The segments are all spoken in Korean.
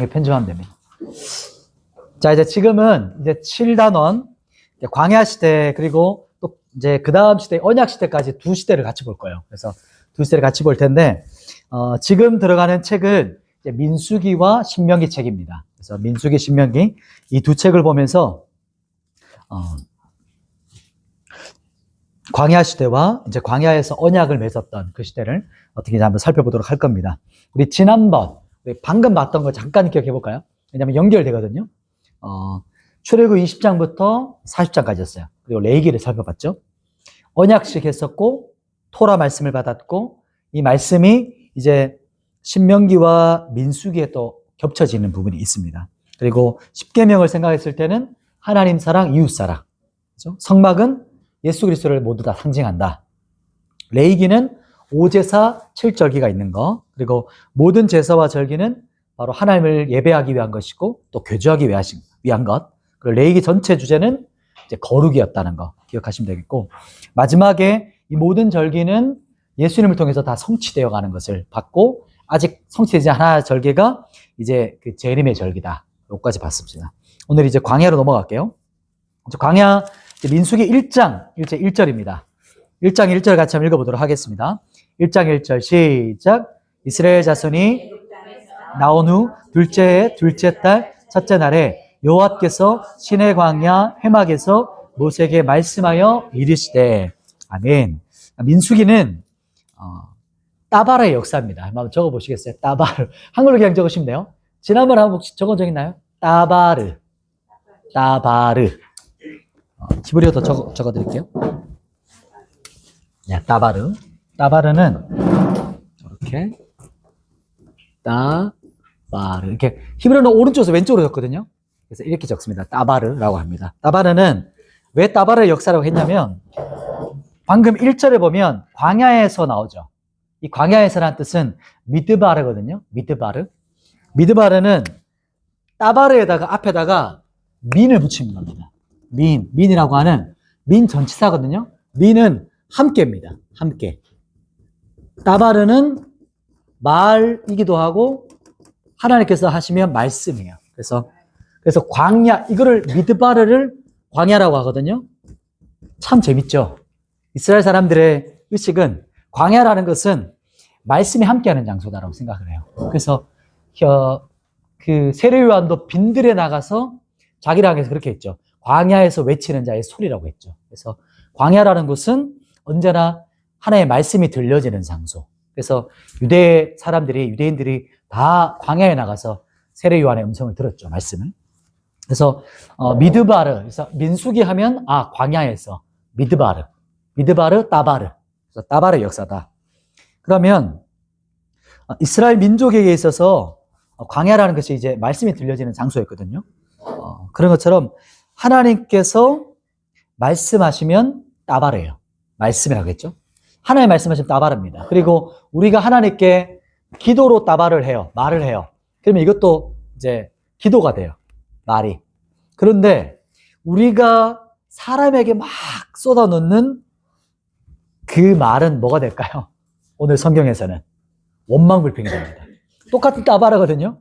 편집하면 됩니다. 자, 이제 지금은 이제 7단원, 광야 시대, 그리고 또 이제 그 다음 시대, 언약 시대까지 두 시대를 같이 볼 거예요. 그래서 두 시대를 같이 볼 텐데, 지금 들어가는 책은 이제 민수기와 신명기 책입니다. 그래서 민수기, 신명기, 이 두 책을 보면서, 광야 시대와 이제 광야에서 언약을 맺었던 그 시대를 어떻게 한번 살펴보도록 할 겁니다. 우리 지난번, 방금 봤던 거 잠깐 기억해 볼까요? 왜냐면 연결되거든요. 출애굽 20장부터 40장까지였어요. 그리고 레위기를 살펴봤죠. 언약식 했었고, 토라 말씀을 받았고, 이 말씀이 이제 신명기와 민수기에 또 겹쳐지는 부분이 있습니다. 그리고 십계명을 생각했을 때는 하나님 사랑, 이웃 사랑. 그렇죠? 성막은 예수 그리스도를 모두 다 상징한다. 레위기는 5제사 7절기가 있는 거, 그리고 모든 제사와 절기는 바로 하나님을 예배하기 위한 것이고 또 교제하기 위한 것. 그리고 레위기 전체 주제는 이제 거룩이었다는 거 기억하시면 되겠고, 마지막에 이 모든 절기는 예수님을 통해서 다 성취되어 가는 것을 봤고, 아직 성취되지 않은 절기가 이제 그 재림의 절기다. 여기까지 봤습니다. 오늘 이제 광야로 넘어갈게요. 광야 민수기 1장 1절입니다. 1장 1절 같이 한번 읽어보도록 하겠습니다. 1장 1절 시작. 이스라엘 자손이 나온 후 둘째 달 첫째 날에 여호와께서 시내 광야 회막에서 모세에게 말씀하여 이르시되. 아멘. 민수기는 따바르의 역사입니다. 한번 적어보시겠어요? 따바르. 한글로 그냥 적으시면 돼요. 지난번에 한번 적어져 있나요? 따바르. 히브리어도 적어드릴게요. 야, 따바르. 따바르는 이렇게 따바르. 이렇게 히브리어는 오른쪽에서 왼쪽으로 적거든요. 그래서 이렇게 적습니다. 따바르라고 합니다. 따바르는 왜 따바르의 역사라고 했냐면, 방금 1절에 보면 광야에서 나오죠. 이 광야에서라는 뜻은 미드바르거든요. 미드바르는 따바르에다가 앞에다가 민을 붙이는 겁니다. 민이라고 하는 민 전치사거든요. 민은 함께입니다. 함께. 따바르는 말이기도 하고 하나님께서 하시면 말씀이에요. 그래서 광야, 이거를 미드바르를 광야라고 하거든요. 참 재밌죠. 이스라엘 사람들의 의식은 광야라는 것은 말씀이 함께하는 장소다라고 생각을 해요. 그래서 그 세례 요한도 빈들에 나가서 자기를 향해서 그렇게 했죠. 광야에서 외치는 자의 소리라고 했죠. 그래서 광야라는 곳은 언제나 하나님의 말씀이 들려지는 장소. 그래서 유대인들이 다 광야에 나가서 세례 요한의 음성을 들었죠. 말씀을. 그래서 미드바르, 그래서 민수기 하면 광야에서 미드바르, 따바르. 그래서 따바르의 역사다. 그러면 이스라엘 민족에게 있어서 광야라는 것이 이제 말씀이 들려지는 장소였거든요. 그런 것처럼 하나님께서 말씀하시면 따바르예요. 말씀이라고 했죠. 하나님 말씀하시면 따바르입니다. 그리고 우리가 하나님께 기도로 따바를 해요. 말을 해요. 그러면 이것도 이제 기도가 돼요. 말이. 그런데 우리가 사람에게 막 쏟아놓는 그 말은 뭐가 될까요? 오늘 성경에서는 원망불평이 됩니다. 똑같은 따바르거든요.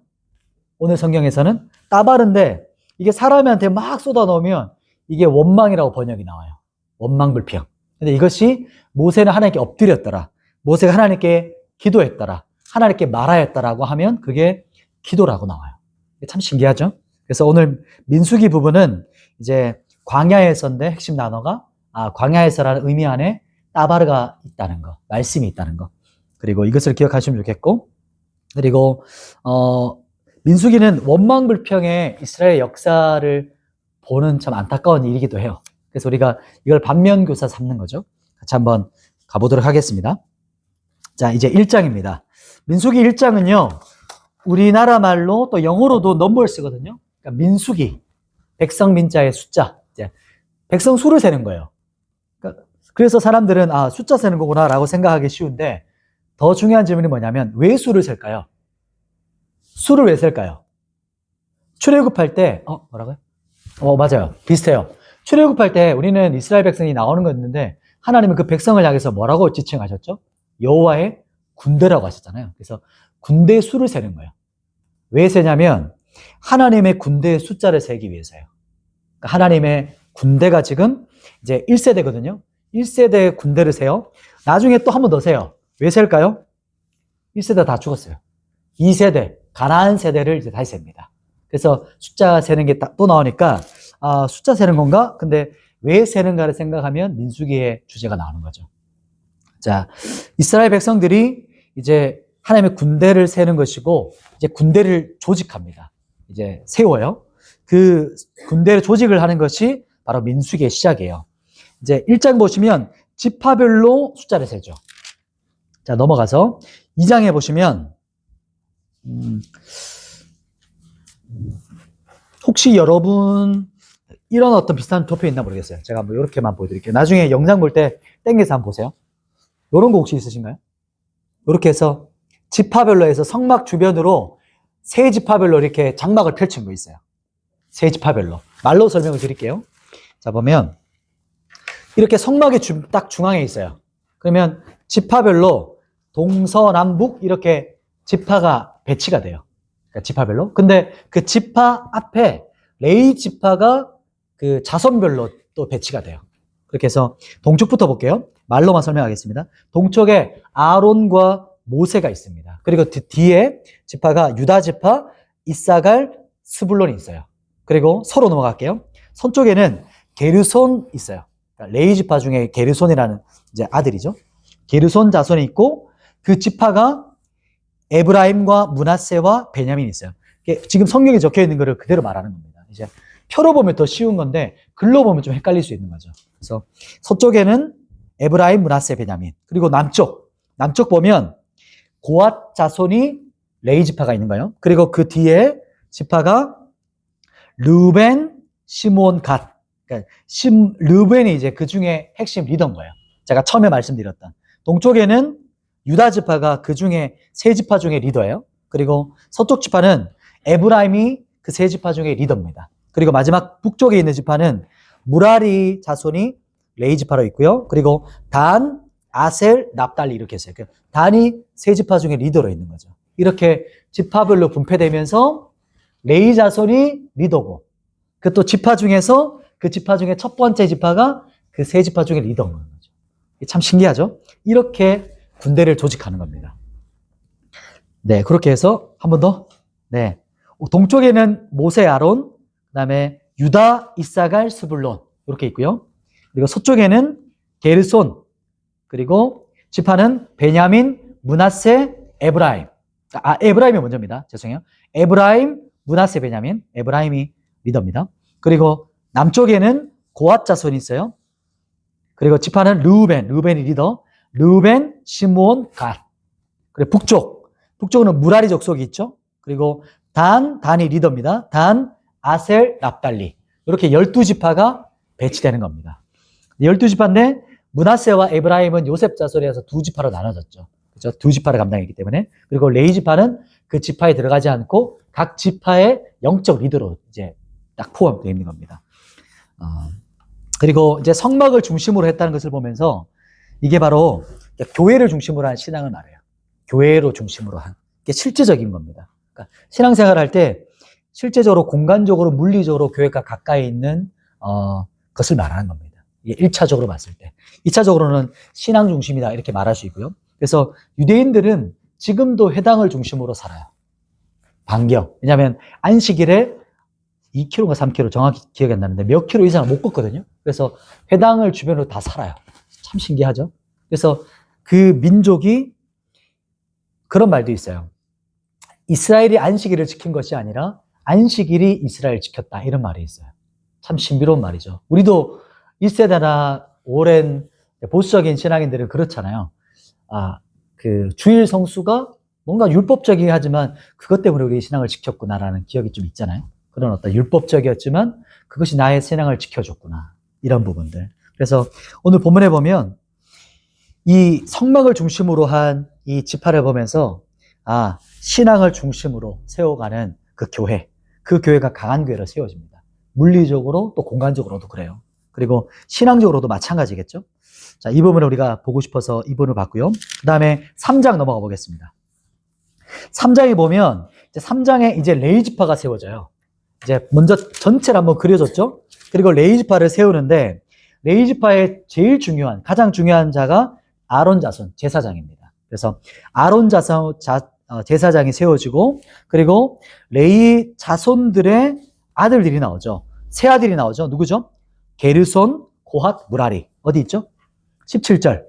오늘 성경에서는 따바르인데 이게 사람한테 막 쏟아놓으면 이게 원망이라고 번역이 나와요. 원망불평. 근데 이것이 모세는 하나님께 엎드렸더라, 모세가 하나님께 기도했더라, 하나님께 말하였더라고 하면 그게 기도라고 나와요. 참 신기하죠? 그래서 오늘 민수기 부분은 이제 광야에서인데 핵심 단어가 광야에서라는 의미 안에 따바르가 있다는 거, 말씀이 있다는 거. 그리고 이것을 기억하시면 좋겠고, 그리고 민수기는 원망불평의 이스라엘 역사를 보는 참 안타까운 일이기도 해요. 그래서 우리가 이걸 반면교사 삼는 거죠. 같이 한번 가보도록 하겠습니다. 자, 이제 1장입니다. 민수기 1장은요, 우리나라 말로 또 영어로도 넘버를 쓰거든요. 그러니까 민수기, 백성 민자의 숫자, 이제 백성 수를 세는 거예요. 그래서 사람들은 숫자 세는 거구나 라고 생각하기 쉬운데, 더 중요한 질문이 뭐냐면 왜 수를 셀까요? 수를 왜 셀까요? 출애굽할 때 뭐라고요? 맞아요. 비슷해요. 출애굽할 때 우리는 이스라엘 백성이 나오는 거였는데 하나님은 그 백성을 향해서 뭐라고 지칭하셨죠? 여호와의 군대라고 하셨잖아요. 그래서 군대 수를 세는 거예요. 왜 세냐면 하나님의 군대의 숫자를 세기 위해서예요. 그러니까 하나님의 군대가 지금 이제 1세대거든요. 1세대의 군대를 세요. 나중에 또 한 번 더 세요. 왜 셀까요? 1세대 다 죽었어요. 2세대, 가나안 세대를 이제 다시 셉니다. 그래서 숫자 세는 게 또 나오니까, 아, 숫자 세는 건가? 근데 왜 세는가를 생각하면 민수기의 주제가 나오는 거죠. 자, 이스라엘 백성들이 이제 하나님의 군대를 세는 것이고, 이제 군대를 조직합니다. 이제 세워요. 그 군대를 조직을 하는 것이 바로 민수기의 시작이에요. 이제 1장 보시면 지파별로 숫자를 세죠. 자, 넘어가서 2장에 보시면, 혹시 여러분 이런 어떤 비슷한 도표 있나 모르겠어요. 제가 뭐 이렇게만 보여드릴게요. 나중에 영상 볼 때 땡겨서 한번 보세요. 이런 거 혹시 있으신가요? 이렇게 해서 지파별로 해서 성막 주변으로 세 지파별로 이렇게 장막을 펼친 거 있어요. 세 지파별로. 말로 설명을 드릴게요. 자, 보면 이렇게 성막의 딱 중앙에 있어요. 그러면 지파별로 동서남북 이렇게 지파가 배치가 돼요. 그러니까 지파별로. 근데 그 지파 앞에 레위 지파가 그 자손별로 또 배치가 돼요. 그렇게 해서 동쪽부터 볼게요. 말로만 설명하겠습니다. 동쪽에 아론과 모세가 있습니다. 그리고 뒤에 지파가 유다 지파, 이사갈, 스불론이 있어요. 그리고 서로 넘어갈게요. 서쪽에는 게르손 있어요. 그러니까 레위 지파 중에 게르손이라는 이제 아들이죠. 게르손 자손이 있고 그 지파가 에브라임과 므낫세와 베냐민이 있어요. 지금 성경에 적혀 있는 거를 그대로 말하는 겁니다. 이제 표로 보면 더 쉬운 건데 글로 보면 좀 헷갈릴 수 있는 거죠. 그래서 서쪽에는 에브라임, 므낫세, 베냐민. 그리고 남쪽 보면 고앗 자손이 레위 지파가 있는 거예요. 그리고 그 뒤에 지파가 르벤, 시므온, 갓. 그러니까 르벤이 이제 그 중에 핵심 리더인 거예요. 제가 처음에 말씀드렸던. 동쪽에는 유다 지파가 그 중에 세 지파 중에 리더예요. 그리고 서쪽 지파는 에브라임이 그 세 지파 중에 리더입니다. 그리고 마지막 북쪽에 있는 지파는 무라리 자손이 레위 지파로 있고요. 그리고 단, 아셀, 납달리 이렇게 했어요. 단이 세 지파 중에 리더로 있는 거죠. 이렇게 지파별로 분폐되면서 레위 자손이 리더고 그 또 지파 중에서 그 지파 중에 첫 번째 지파가 그 세 지파 중에 리더인 거죠. 참 신기하죠? 이렇게 군대를 조직하는 겁니다. 네, 그렇게 해서 한 번 더. 네, 동쪽에는 모세, 아론, 그다음에 유다, 이사갈, 스불론 이렇게 있고요. 그리고 서쪽에는 게르손, 그리고 지파는 베냐민, 므낫세, 에브라임. 에브라임이 먼저입니다. 죄송해요. 에브라임, 므낫세, 베냐민. 에브라임이 리더입니다. 그리고 남쪽에는 고앗 자손이 있어요. 그리고 지파는 르우벤이 리더. 르우벤, 시므온, 갓. 그리고 북쪽은 무라리 족속이 있죠. 그리고 단이 리더입니다. 단, 아셀, 납달리. 이렇게 12지파가 배치되는 겁니다. 12지파인데 므낫세와 에브라임은 요셉 자손이라서 두 지파로 나눠졌죠. 그렇죠? 두 지파를 감당했기 때문에. 그리고 레위 지파는 그 지파에 들어가지 않고 각 지파의 영적 리더로 이제 딱 포함되어 있는 겁니다. 그리고 이제 성막을 중심으로 했다는 것을 보면서 이게 바로 교회를 중심으로 한 신앙을 말해요. 교회로 중심으로 한. 이게 실제적인 겁니다. 그러니까 신앙생활을 할 때 실제적으로 공간적으로 물리적으로 교회가 가까이 있는 것을 말하는 겁니다. 이게 1차적으로 봤을 때. 2차적으로는 신앙 중심이다 이렇게 말할 수 있고요. 그래서 유대인들은 지금도 회당을 중심으로 살아요. 반경. 왜냐하면 안식일에 2km가 3km 정확히 기억이 안 나는데 몇 킬로 이상을 못 걷거든요. 그래서 회당을 주변으로 다 살아요. 참 신기하죠? 그래서 그 민족이 그런 말도 있어요. 이스라엘이 안식일을 지킨 것이 아니라 안식일이 이스라엘을 지켰다. 이런 말이 있어요. 참 신비로운 말이죠. 우리도 1세대나 오랜 보수적인 신앙인들은 그렇잖아요. 그 주일 성수가 뭔가 율법적이긴 하지만 그것 때문에 우리 신앙을 지켰구나라는 기억이 좀 있잖아요. 그런 어떤 율법적이었지만 그것이 나의 신앙을 지켜줬구나. 이런 부분들. 그래서 오늘 본문에 보면 이 성막을 중심으로 한 이 지파를 보면서 신앙을 중심으로 세워가는 그 교회가 강한 교회로 세워집니다. 물리적으로 또 공간적으로도 그래요. 그리고 신앙적으로도 마찬가지겠죠. 자, 이 부분을 우리가 보고 싶어서 이 부분을 봤고요. 그 다음에 3장 넘어가 보겠습니다. 3장에 보면 이제 3장에 이제 레이지파가 세워져요. 이제 먼저 전체를 한번 그려줬죠. 그리고 레이지파를 세우는데 레이지파의 제일 중요한, 가장 중요한 자가 아론 자손, 제사장입니다. 그래서 아론 제사장이 세워지고, 그리고 레이 자손들의 아들들이 나오죠. 세 아들이 나오죠. 누구죠? 게르손, 고핫, 무라리. 어디 있죠? 17절.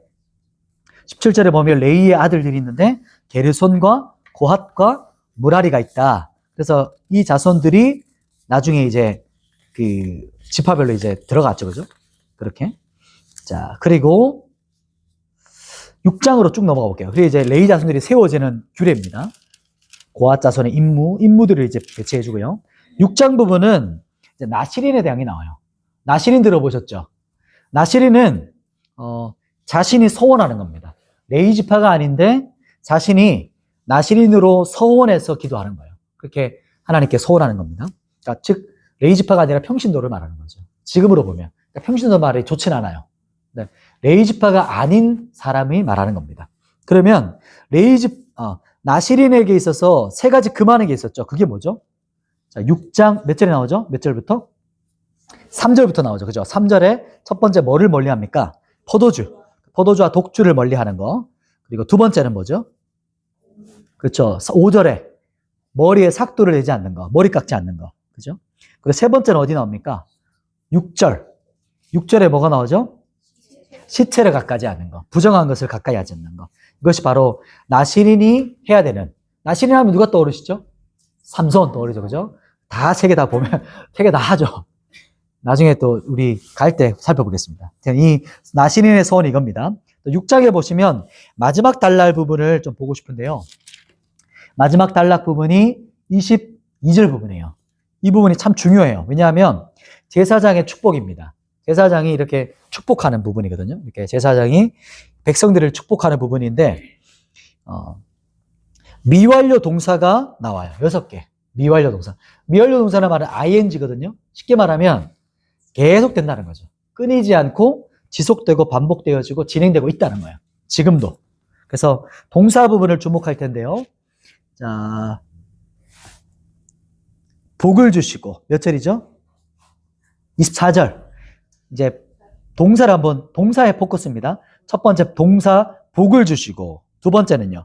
17절에 보면 레이의 아들들이 있는데 게르손과 고핫과 무라리가 있다. 그래서 이 자손들이 나중에 이제 그 지파별로 이제 들어갔죠. 그죠? 그렇게. 자, 그리고 6장으로 쭉 넘어가 볼게요. 그리고 이제 레이 자손들이 세워지는 규례입니다. 고핫 자손의 임무들을 이제 배치해 주고요. 6장 부분은 이제 나시린에 대한 게 나와요. 나시린 들어보셨죠? 나시린은 자신이 서원하는 겁니다. 레이 지파가 아닌데 자신이 나시린으로 서원해서 기도하는 거예요. 그렇게 하나님께 서원하는 겁니다. 그러니까 즉 레이 지파가 아니라 평신도를 말하는 거죠. 지금으로 보면 그러니까 평신도 말이 좋진 않아요. 네. 레이 지파가 아닌 사람이 말하는 겁니다. 그러면 나시린에게 있어서 세 가지 금하는 게 있었죠. 그게 뭐죠? 자, 6장 몇 절에 나오죠? 몇 절부터? 3절부터 나오죠. 그죠? 3절에 첫 번째 뭐를 멀리합니까? 포도주와 독주를 멀리하는 거. 그리고 두 번째는 뭐죠? 그렇죠. 5절에 머리에 삭도를 내지 않는 거, 머리 깎지 않는 거. 그죠? 그리고 세 번째는 어디 나옵니까? 6절에 뭐가 나오죠? 시체를 가까이 하는 거, 부정한 것을 가까이 하지 않는 거. 이것이 바로 나시린이 해야 되는. 나시린 하면 누가 떠오르시죠? 삼손 떠오르죠. 그죠? 다 세 개 다 보면 세 개 다 하죠. 나중에 또 우리 갈 때 살펴보겠습니다. 이 나시린의 소원이 이겁니다. 6장에 보시면 마지막 단락 부분을 좀 보고 싶은데요. 마지막 단락 부분이 22절 부분이에요. 이 부분이 참 중요해요. 왜냐하면 제사장의 축복입니다. 제사장이 이렇게 축복하는 부분이거든요. 이렇게 제사장이 백성들을 축복하는 부분인데 미완료 동사가 나와요. 6개. 미완료 동사. 미완료 동사는 말은 ing거든요. 쉽게 말하면 계속 된다는 거죠. 끊이지 않고 지속되고 반복되어지고 진행되고 있다는 거예요. 지금도. 그래서 동사 부분을 주목할 텐데요. 자, 복을 주시고 몇 절이죠? 24절. 이제 동사를 한번 동사에 포커스입니다. 첫 번째 동사 복을 주시고 두 번째는요.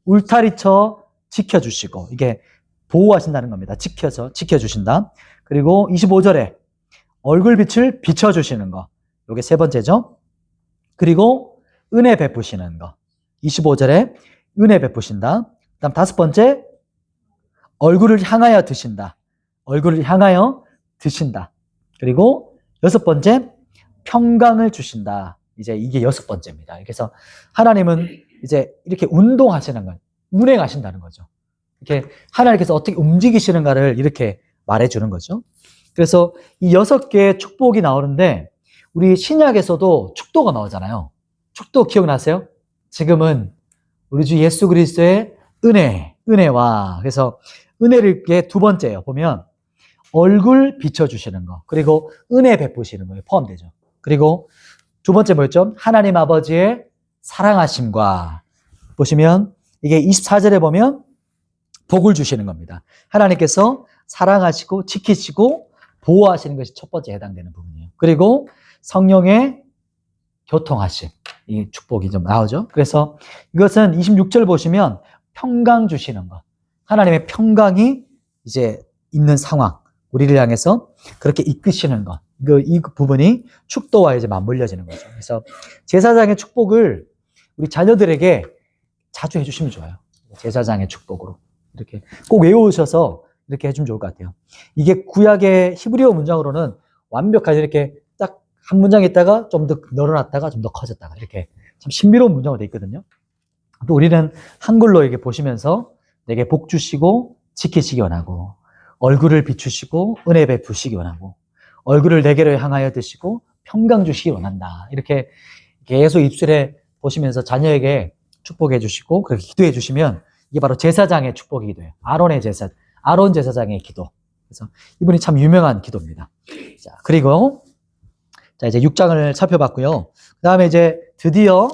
울타리쳐 지켜주시고 이게 보호하신다는 겁니다. 지켜주신다. 그리고 25절에 얼굴빛을 비춰주시는 거. 이게 세 번째죠. 그리고 은혜 베푸시는 거. 25절에 은혜 베푸신다. 그 다음 다섯 번째 얼굴을 향하여 드신다. 얼굴을 향하여 드신다. 그리고 여섯 번째 평강을 주신다. 이제 이게 여섯 번째입니다. 그래서 하나님은 이제 이렇게 운동하시는 건 운행하신다는 거죠. 이렇게 하나님께서 어떻게 움직이시는가를 이렇게 말해주는 거죠. 그래서 이 6개의 축복이 나오는데 우리 신약에서도 축도가 나오잖아요. 축도 기억나세요? 지금은 우리 주 예수 그리스도의 은혜와 그래서 은혜를 두 번째예요. 보면 얼굴 비춰주시는 거 그리고 은혜 베푸시는 거에 포함되죠. 그리고 두 번째 뭐였죠? 하나님 아버지의 사랑하심과 보시면 이게 24절에 보면 복을 주시는 겁니다. 하나님께서 사랑하시고 지키시고 보호하시는 것이 첫 번째 해당되는 부분이에요. 그리고 성령의 교통하심, 이 축복이 좀 나오죠. 그래서 이것은 26절 보시면 평강 주시는 것. 하나님의 평강이 이제 있는 상황, 우리를 향해서 그렇게 이끄시는 것. 이 부분이 축도와 이제 맞물려지는 거죠. 그래서 제사장의 축복을 우리 자녀들에게 자주 해주시면 좋아요. 제사장의 축복으로. 이렇게 꼭 외우셔서 이렇게 해주면 좋을 것 같아요. 이게 구약의 히브리어 문장으로는 완벽하게 이렇게 딱 한 문장 있다가 좀 더 늘어났다가 좀 더 커졌다가 이렇게 참 신비로운 문장으로 되어 있거든요. 또 우리는 한글로 이렇게 보시면서 내게 복 주시고 지키시기 원하고 얼굴을 비추시고 은혜 베푸시기 원하고 얼굴을 내게로 향하여 드시고 평강 주시기 원한다. 이렇게 계속 입술에 보시면서 자녀에게 축복해 주시고 그렇게 기도해 주시면 이게 바로 제사장의 축복이기도 해요. 아론 제사장의 기도. 그래서 이분이 참 유명한 기도입니다. 자, 그리고 자, 이제 6장을 살펴봤고요. 그 다음에 이제 드디어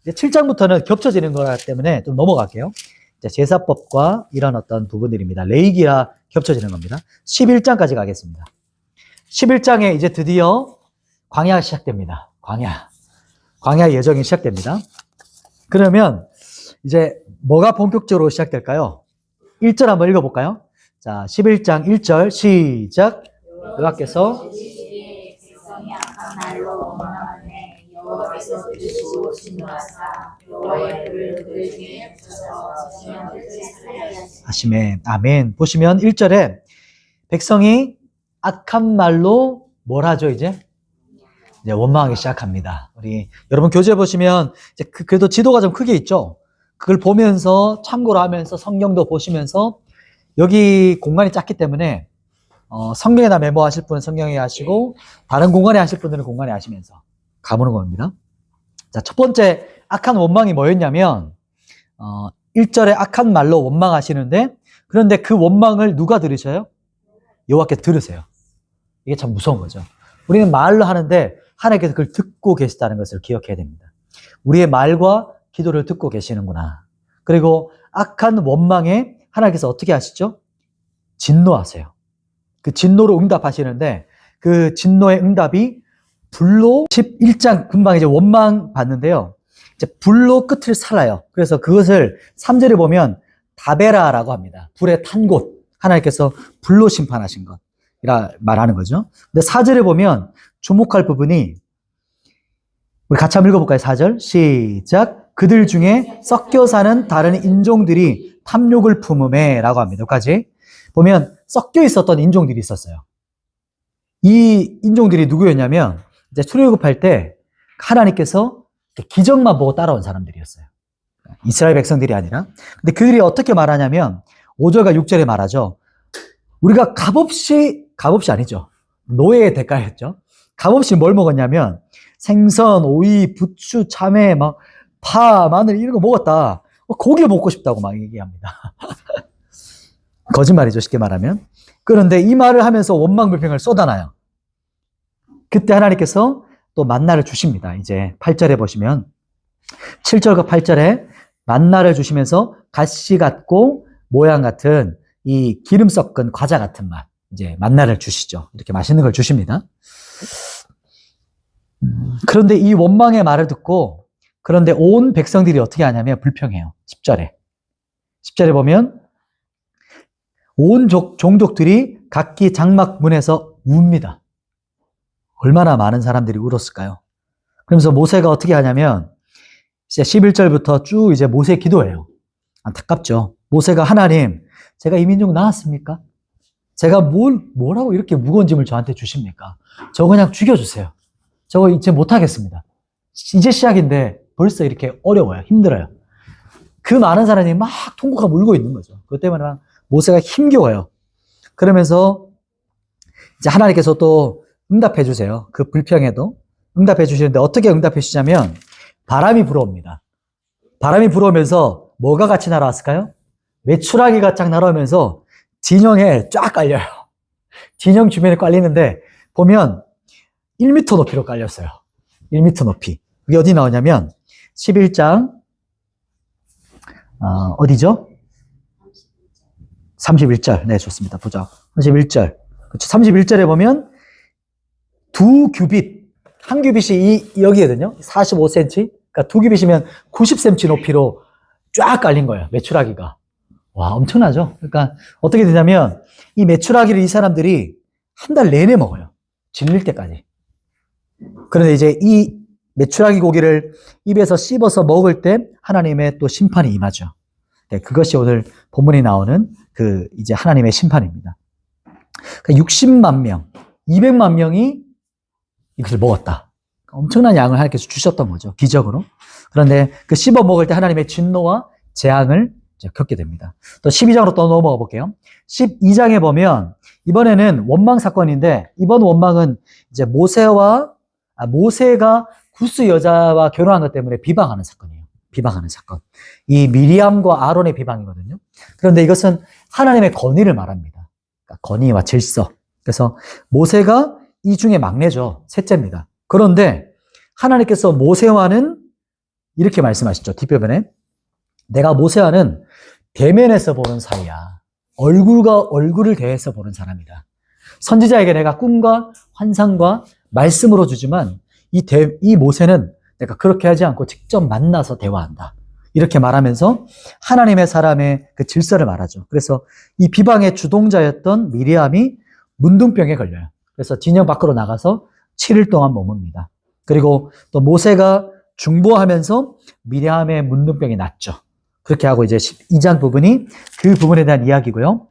이제 7장부터는 겹쳐지는 거기 때문에 좀 넘어갈게요. 이제 제사법과 이런 어떤 부분들입니다. 레위기라 겹쳐지는 겁니다. 11장까지 가겠습니다. 11장에 이제 드디어 광야가 시작됩니다. 광야 예정이 시작됩니다. 그러면 이제 뭐가 본격적으로 시작될까요? 1절 한번 읽어볼까요? 자, 11장 1절 시작. 여호와께서 백성이 악한 말로 원망하네 여호와께서 들으시고 진노하사 여호와의 불을 그들 중에 붙여서 지시면 그들을 살게 하시매. 아멘. 보시면 1절에 백성이 악한 말로 뭘 하죠, 이제 원망하기 시작합니다. 우리 여러분 교재 보시면 이제 그래도 지도가 좀 크게 있죠. 그걸 보면서 참고를 하면서 성경도 보시면서 여기 공간이 작기 때문에 성경에다 메모하실 분은 성경에 하시고 다른 공간에 하실 분들은 공간에 하시면서 가보는 겁니다. 자, 첫 번째 악한 원망이 뭐였냐면 1절에 악한 말로 원망하시는데 그런데 그 원망을 누가 들으셔요? 여호와께 들으세요. 이게 참 무서운 거죠. 우리는 말로 하는데 하나님께서 그걸 듣고 계시다는 것을 기억해야 됩니다. 우리의 말과 기도를 듣고 계시는구나. 그리고 악한 원망에 하나님께서 어떻게 하시죠? 진노하세요. 그 진노로 응답하시는데 그 진노의 응답이 불로 11장 금방 이제 원망 받는데요. 이제 불로 끝을 살아요. 그래서 그것을 3절에 보면 다베라라고 합니다. 불에 탄 곳. 하나님께서 불로 심판하신 것이라 말하는 거죠. 근데 4절에 보면 주목할 부분이 우리 같이 한번 읽어볼까요? 4절 시작. 그들 중에 섞여 사는 다른 인종들이 탐욕을 품음에 라고 합니다. 여기까지 보면 섞여 있었던 인종들이 있었어요. 이 인종들이 누구였냐면 이제 출애굽할 때 하나님께서 기적만 보고 따라온 사람들이었어요. 이스라엘 백성들이 아니라. 근데 그들이 어떻게 말하냐면 5절과 6절에 말하죠. 우리가 값없이 아니죠. 노예의 대가였죠. 값없이 뭘 먹었냐면 생선, 오이, 부추, 참외, 막 파, 마늘 이런 거 먹었다. 고기 먹고 싶다고 막 얘기합니다. 거짓말이죠, 쉽게 말하면. 그런데 이 말을 하면서 원망불평을 쏟아놔요. 그때 하나님께서 또 만나를 주십니다. 이제 8절에 보시면 7절과 8절에 만나를 주시면서 가시 같고 모양 같은 이 기름 섞은 과자 같은 맛, 이제 만나를 주시죠. 이렇게 맛있는 걸 주십니다. 그런데 이 원망의 말을 듣고 그런데 온 백성들이 어떻게 하냐면 불평해요. 10절에 보면 온 종족들이 각기 장막 문에서 웁니다. 얼마나 많은 사람들이 울었을까요? 그러면서 모세가 어떻게 하냐면 이제 11절부터 쭉 이제 모세 기도해요. 안타깝죠. 모세가 하나님, 제가 이 민족 낳았습니까? 제가 뭐라고 이렇게 무거운 짐을 저한테 주십니까? 저 그냥 죽여주세요. 저거 이제 못하겠습니다. 이제 시작인데 벌써 이렇게 어려워요. 힘들어요. 그 많은 사람이 막 통곡하고 울고 있는 거죠. 그것 때문에 막 모세가 힘겨워요. 그러면서 이제 하나님께서 또 응답해 주세요. 그 불평에도 응답해 주시는데 어떻게 응답해 주시냐면 바람이 불어옵니다. 바람이 불어오면서 뭐가 같이 날아왔을까요? 메추라기가 쫙 날아오면서 진영에 쫙 깔려요. 진영 주변에 깔리는데 보면 1m 높이로 깔렸어요. 1m 높이. 그게 어디 나오냐면 11장 어디죠? 31절. 네, 좋습니다. 보자. 31절. 그렇죠. 31절에 보면 두 규빗, 한 규빗이 여기거든요. 45cm. 그러니까 두 규빗이면 90cm 높이로 쫙 깔린 거예요. 메추라기가. 와, 엄청나죠? 그러니까 어떻게 되냐면 이 메추라기를 이 사람들이 한 달 내내 먹어요. 질릴 때까지. 그런데 이제 이 메추라기 고기를 입에서 씹어서 먹을 때 하나님의 또 심판이 임하죠. 네, 그것이 오늘 본문에 나오는 그 이제 하나님의 심판입니다. 그러니까 60만 명, 200만 명이 이것을 먹었다. 엄청난 양을 하나님께서 주셨던 거죠. 기적으로. 그런데 그 씹어 먹을 때 하나님의 진노와 재앙을 이제 겪게 됩니다. 또 12장으로 또 넘어가 볼게요. 12장에 보면 이번에는 원망 사건인데 이번 원망은 이제 모세가 구스 여자와 결혼한 것 때문에 비방하는 사건이에요. 비방하는 사건. 이 미리암과 아론의 비방이거든요. 그런데 이것은 하나님의 건의를 말합니다. 그러니까 건의와 질서. 그래서 모세가 이 중에 막내죠. 셋째입니다. 그런데 하나님께서 모세와는 이렇게 말씀하시죠. 뒷부분에 내가 모세와는 대면에서 보는 사이야. 얼굴과 얼굴을 대해서 보는 사람이다. 선지자에게 내가 꿈과 환상과 말씀으로 주지만 이 모세는 내가 그렇게 하지 않고 직접 만나서 대화한다. 이렇게 말하면서 하나님의 사람의 그 질서를 말하죠. 그래서 이 비방의 주동자였던 미리암이 문둥병에 걸려요. 그래서 진영 밖으로 나가서 7일 동안 머뭅니다. 그리고 또 모세가 중보하면서 미리암의 문둥병이 낫죠. 그렇게 하고 이제 12장 부분이 그 부분에 대한 이야기고요.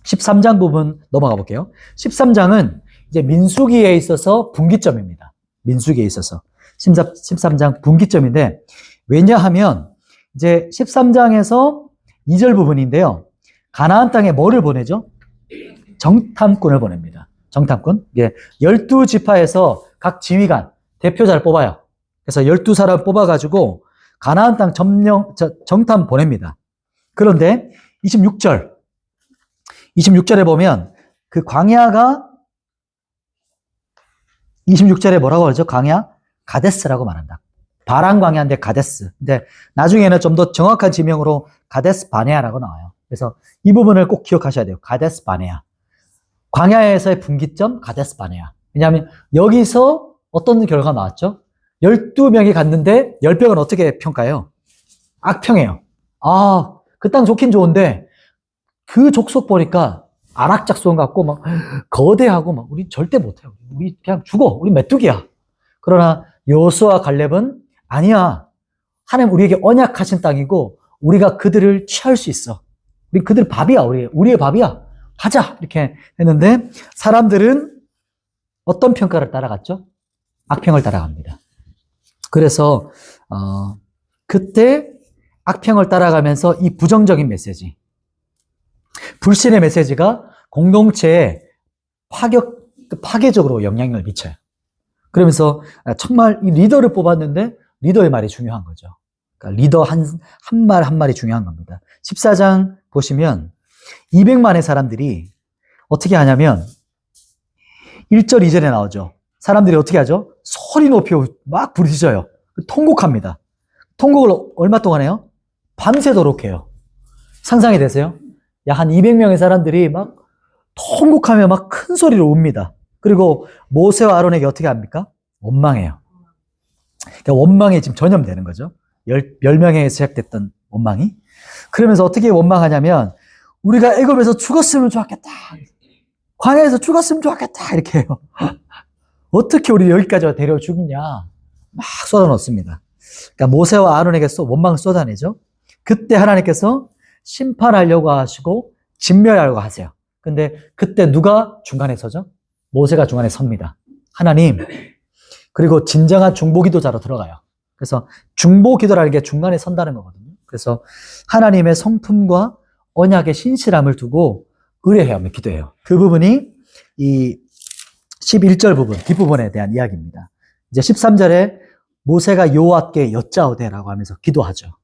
13장 부분 넘어가 볼게요. 13장은 이제 민수기에 있어서 분기점입니다. 민수기에 있어서 13장 분기점인데, 왜냐하면 이제 13장에서 2절 부분인데요. 가나안 땅에 뭐를 보내죠? 정탐꾼을 보냅니다. 정탐꾼. 이게 12지파에서 각 지휘관, 대표자를 뽑아요. 그래서 12사람 뽑아가지고 가나안 땅 정탐 보냅니다. 그런데 26절에 보면 그 광야가 26절에 뭐라고 하죠? 광야? 가데스라고 말한다. 바란 광야인데 가데스. 근데 나중에는 좀 더 정확한 지명으로 가데스 바네아라고 나와요. 그래서 이 부분을 꼭 기억하셔야 돼요. 가데스 바네아. 광야에서의 분기점 가데스 바네아. 왜냐하면 여기서 어떤 결과가 나왔죠? 12명이 갔는데 10명은 어떻게 평가해요? 악평해요. 아, 그 땅 좋긴 좋은데 그 족속 보니까 안악작소원 같고 막 거대하고 막 우리 절대 못해요. 우리 그냥 죽어. 우리 메뚜기야. 그러나 여호수아 갈렙은 아니야. 하나님 우리에게 언약하신 땅이고 우리가 그들을 취할 수 있어. 우리 그들 밥이야. 우리의 밥이야. 가자. 이렇게 했는데 사람들은 어떤 평가를 따라갔죠? 악평을 따라갑니다. 그래서 그때 악평을 따라가면서 이 부정적인 메시지, 불신의 메시지가 공동체에 파괴적으로 영향을 미쳐요. 그러면서 정말 이 리더를 뽑았는데 리더의 말이 중요한 거죠. 그러니까 리더 한 말 한 말이 중요한 겁니다. 14장 보시면 200만의 사람들이 어떻게 하냐면 1절, 2절에 나오죠. 사람들이 어떻게 하죠? 소리 높이 막 부르짖어요. 통곡합니다. 통곡을 얼마 동안 해요? 밤새도록 해요. 상상이 되세요? 야, 한 200명의 사람들이 막 통곡하며 막 큰 소리로 웁니다. 그리고 모세와 아론에게 어떻게 합니까? 원망해요. 그러니까 원망이 지금 전염되는 거죠. 10명에 시작됐던 원망이. 그러면서 어떻게 원망하냐면 우리가 애굽에서 죽었으면 좋았겠다. 광야에서 죽었으면 좋았겠다. 이렇게 해요. 어떻게 우리 여기까지 데려와 죽냐. 막 쏟아놓습니다. 그러니까 모세와 아론에게 원망을 쏟아내죠. 그때 하나님께서 심판하려고 하시고 진멸하려고 하세요. 근데 그때 누가 중간에 서죠? 모세가 중간에 섭니다. 하나님. 그리고 진정한 중보기도자로 들어가요. 그래서 중보기도라는 게 중간에 선다는 거거든요. 그래서 하나님의 성품과 언약의 신실함을 두고 의뢰해야 기도해요. 그 부분이 이 11절 부분, 뒷부분에 대한 이야기입니다. 이제 13절에 모세가 여호와께 여짜오되라고 하면서 기도하죠.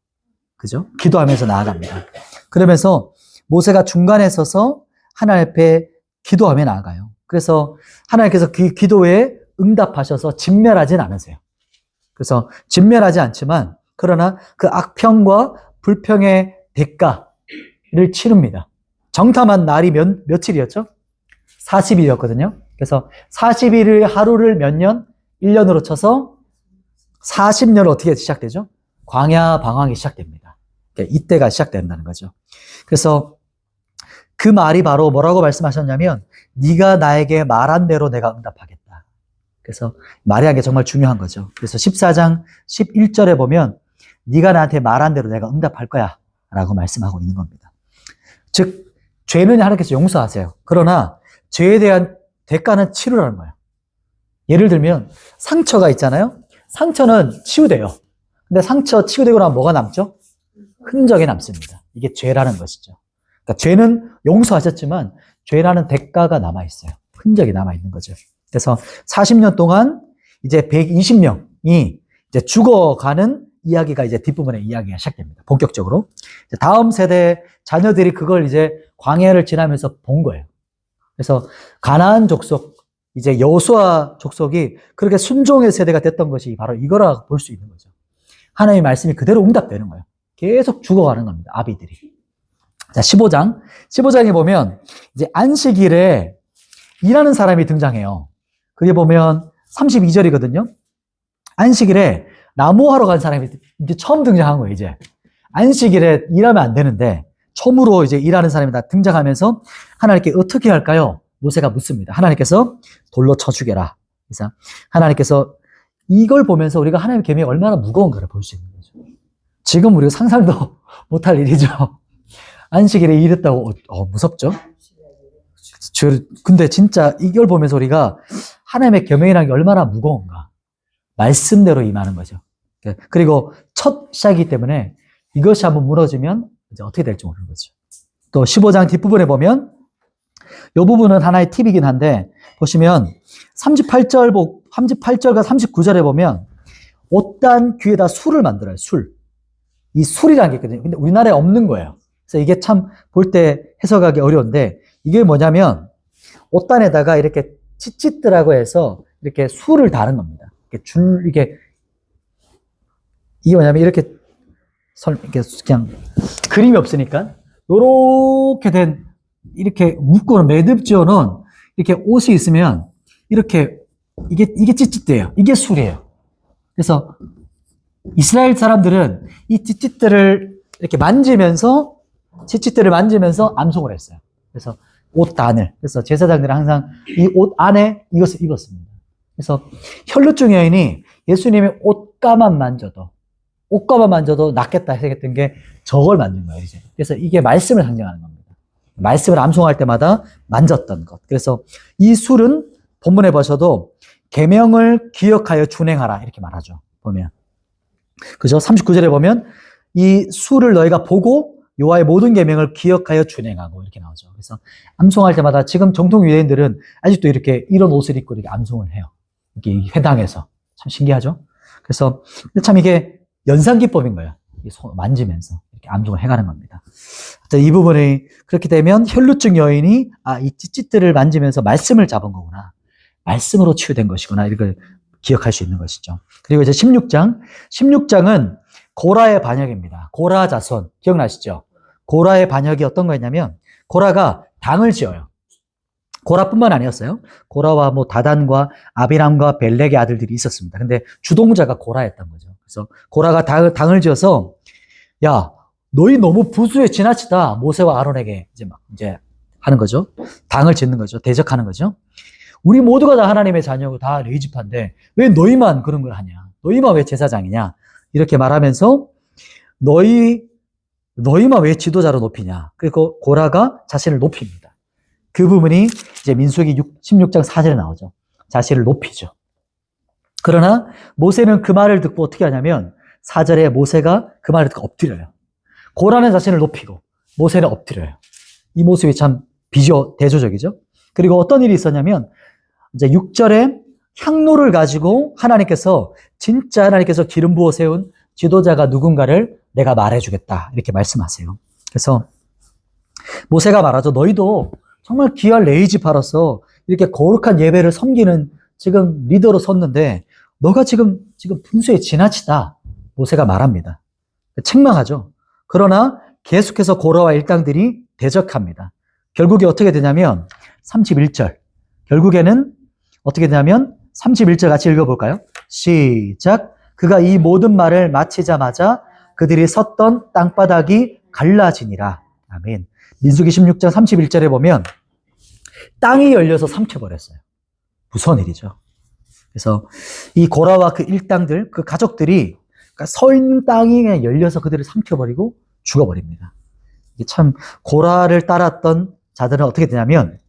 그죠? 기도하면서 나아갑니다. 그러면서 모세가 중간에 서서 하나님 앞에 기도하며 나아가요. 그래서 하나님께서 그 기도에 응답하셔서 진멸하진 않으세요. 그래서 진멸하지 않지만 그러나 그 악평과 불평의 대가를 치릅니다. 정탐한 날이 며칠이었죠? 40일이었거든요. 그래서 40일을 하루를 몇 년? 1년으로 쳐서 40년 어떻게 시작되죠? 광야 방황이 시작됩니다. 이때가 시작된다는 거죠. 그래서 그 말이 바로 뭐라고 말씀하셨냐면 네가 나에게 말한 대로 내가 응답하겠다. 그래서 말이라는 게 정말 중요한 거죠. 그래서 14장 11절에 보면 네가 나한테 말한 대로 내가 응답할 거야 라고 말씀하고 있는 겁니다. 즉 죄는 하나님께서 용서하세요. 그러나 죄에 대한 대가는 치료라는 거예요. 예를 들면 상처가 있잖아요. 상처는 치유돼요. 근데 상처 치유되고 나면 뭐가 남죠? 흔적이 남습니다. 이게 죄라는 것이죠. 그러니까 죄는 용서하셨지만 죄라는 대가가 남아있어요. 흔적이 남아있는 거죠. 그래서 40년 동안 이제 120명이 이제 죽어가는 이야기가 이제 뒷부분의 이야기가 시작됩니다. 본격적으로. 다음 세대 자녀들이 그걸 이제 광야를 지나면서 본 거예요. 그래서 가나안 족속, 이제 여호수아 족속이 그렇게 순종의 세대가 됐던 것이 바로 이거라고 볼 수 있는 거죠. 하나님의 말씀이 그대로 응답되는 거예요. 계속 죽어가는 겁니다. 아비들이. 자, 15장. 15장에 보면 이제 안식일에 일하는 사람이 등장해요. 그게 보면 32절이거든요. 안식일에 나무하러 간 사람이 이제 처음 등장한 거예요, 이제. 안식일에 일하면 안 되는데 처음으로 이제 일하는 사람이 다 등장하면서 하나님께 어떻게 할까요? 모세가 묻습니다. 하나님께서 돌로 쳐 죽여라. 그래서 하나님께서 이걸 보면서 우리가 하나님의 계명이 얼마나 무거운가를 볼 수 있는 거죠. 지금 우리가 상상도 못할 일이죠. 안식일에 일했다고 무섭죠? 근데 진짜 이걸 보면서 우리가 하나님의 계명이라는 게 얼마나 무거운가. 말씀대로 임하는 거죠. 그리고 첫 시작이기 때문에 이것이 한번 무너지면 이제 어떻게 될지 모르는 거죠. 또 15장 뒷부분에 보면 이 부분은 하나의 팁이긴 한데 보시면 38절과 39절에 보면 옷단 귀에다 술을 만들어요. 술. 이 술이라는 게 있거든요. 근데 우리나라에 없는 거예요. 그래서 이게 참 볼 때 해석하기 어려운데 이게 뭐냐면 옷단에다가 이렇게 찌찌뜨라고 해서 이렇게 술을 다는 겁니다. 이게 뭐냐면 이렇게 그냥 그림이 없으니까 요렇게 된 이렇게 묶어놓은 매듭 지어놓은 이렇게 옷이 있으면 이렇게 이게 찌찌뜨예요. 이게 술이에요. 그래서 이스라엘 사람들은 이 찌찌뜨를 이렇게 만지면서 암송을 했어요. 그래서 옷단을. 그래서 제사장들은 항상 이 옷 안에 이것을 입었습니다. 그래서 혈루증 여인이 예수님의 옷가만 만져도 낫겠다 했던 게 저걸 만든 거예요, 이제. 그래서 이게 말씀을 상징하는 겁니다. 말씀을 암송할 때마다 만졌던 것. 그래서 이 술은 본문에 보셔도 계명을 기억하여 준행하라 이렇게 말하죠. 보면. 그죠? 39절에 보면 이 술을 너희가 보고 여호와의 모든 계명을 기억하여 준행하고 이렇게 나오죠. 그래서 암송할 때마다 지금 정통 유대인들은 아직도 이렇게 이런 옷을 입고 이렇게 암송을 해요. 이렇게 회당에서. 참 신기하죠? 그래서 참 이게 연상기법인 거예요. 만지면서 이렇게 암송을 해가는 겁니다. 이 부분이 그렇게 되면 혈루증 여인이 이 찌찌뜨를 만지면서 말씀을 잡은 거구나. 말씀으로 치유된 것이구나. 이걸 기억할 수 있는 것이죠. 그리고 이제 16장은 고라의 반역입니다. 고라 자손 기억나시죠? 고라의 반역이 어떤 거였냐면 고라가 당을 지어요. 고라뿐만 아니었어요. 고라와 다단과 아비람과 벨렉의 아들들이 있었습니다. 근데 주동자가 고라였던 거죠. 그래서 고라가 당을 지어서 야, 너희 너무 부수에 지나치다. 모세와 아론에게 이제 하는 거죠. 당을 짓는 거죠. 대적하는 거죠. 우리 모두가 다 하나님의 자녀고 다 레위지파인데 왜 너희만 그런 걸 하냐? 너희만 왜 제사장이냐? 이렇게 말하면서 너희만 왜 지도자로 높이냐? 그리고 고라가 자신을 높입니다. 그 부분이 이제 민수기 16장 4절에 나오죠. 자신을 높이죠. 그러나 모세는 그 말을 듣고 어떻게 하냐면 4절에 모세가 그 말을 듣고 엎드려요. 고라는 자신을 높이고 모세는 엎드려요. 이 모습이 참 대조적이죠. 그리고 어떤 일이 있었냐면 이제 6절에 향로를 가지고 하나님께서 기름 부어 세운 지도자가 누군가를 내가 말해주겠다 이렇게 말씀하세요. 그래서 모세가 말하죠. 너희도 정말 귀한 레위지파로서 이렇게 거룩한 예배를 섬기는 지금 리더로 섰는데 너가 지금 분수에 지나치다. 모세가 말합니다. 책망하죠. 그러나 계속해서 고라와 일당들이 대적합니다. 결국에 어떻게 되냐면 31절. 결국에는 어떻게 되냐면 31절 같이 읽어볼까요? 시작. 그가 이 모든 말을 마치자마자 그들이 섰던 땅바닥이 갈라지니라. 아멘. 민수기 16장 31절에 보면 땅이 열려서 삼켜버렸어요. 무서운 일이죠. 그래서 이 고라와 그 일당들, 그 가족들이 서 있는 땅이 그냥 열려서 그들을 삼켜버리고 죽어버립니다. 이게 참 고라를 따랐던 자들은 어떻게 되냐면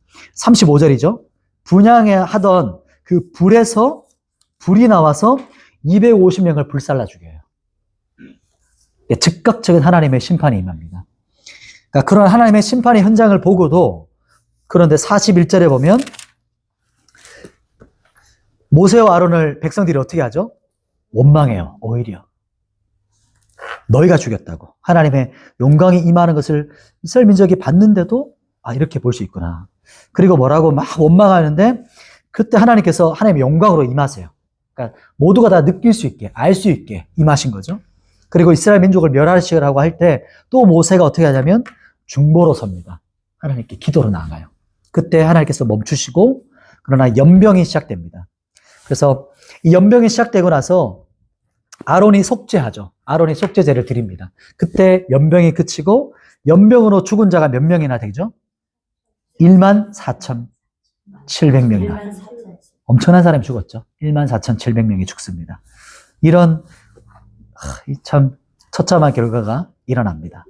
35절이죠. 분향하던 그 불에서 불이 나와서 250명을 불살라 죽여요. 즉각적인 하나님의 심판이 임합니다. 그러니까 그런 하나님의 심판의 현장을 보고도 그런데 41절에 보면 모세와 아론을 백성들이 어떻게 하죠? 원망해요. 오히려. 너희가 죽였다고. 하나님의 영광이 임하는 것을 이스라엘 민족이 봤는데도 이렇게 볼 수 있구나. 그리고 뭐라고 막 원망하는데 그때 하나님께서 하나님의 영광으로 임하세요. 그러니까 모두가 다 느낄 수 있게, 알 수 있게 임하신 거죠. 그리고 이스라엘 민족을 멸하시라고 할 때 또 모세가 어떻게 하냐면 중보로 섭니다. 하나님께 기도로 나아가요. 그때 하나님께서 멈추시고 그러나 연병이 시작됩니다. 그래서 이 연병이 시작되고 나서 아론이 속죄하죠. 아론이 속죄제를 드립니다. 그때 연병이 그치고 연병으로 죽은 자가 몇 명이나 되죠? 14,700명이나. 엄청난 사람이 죽었죠. 14,700명이 죽습니다. 이런 참 처참한 결과가 일어납니다.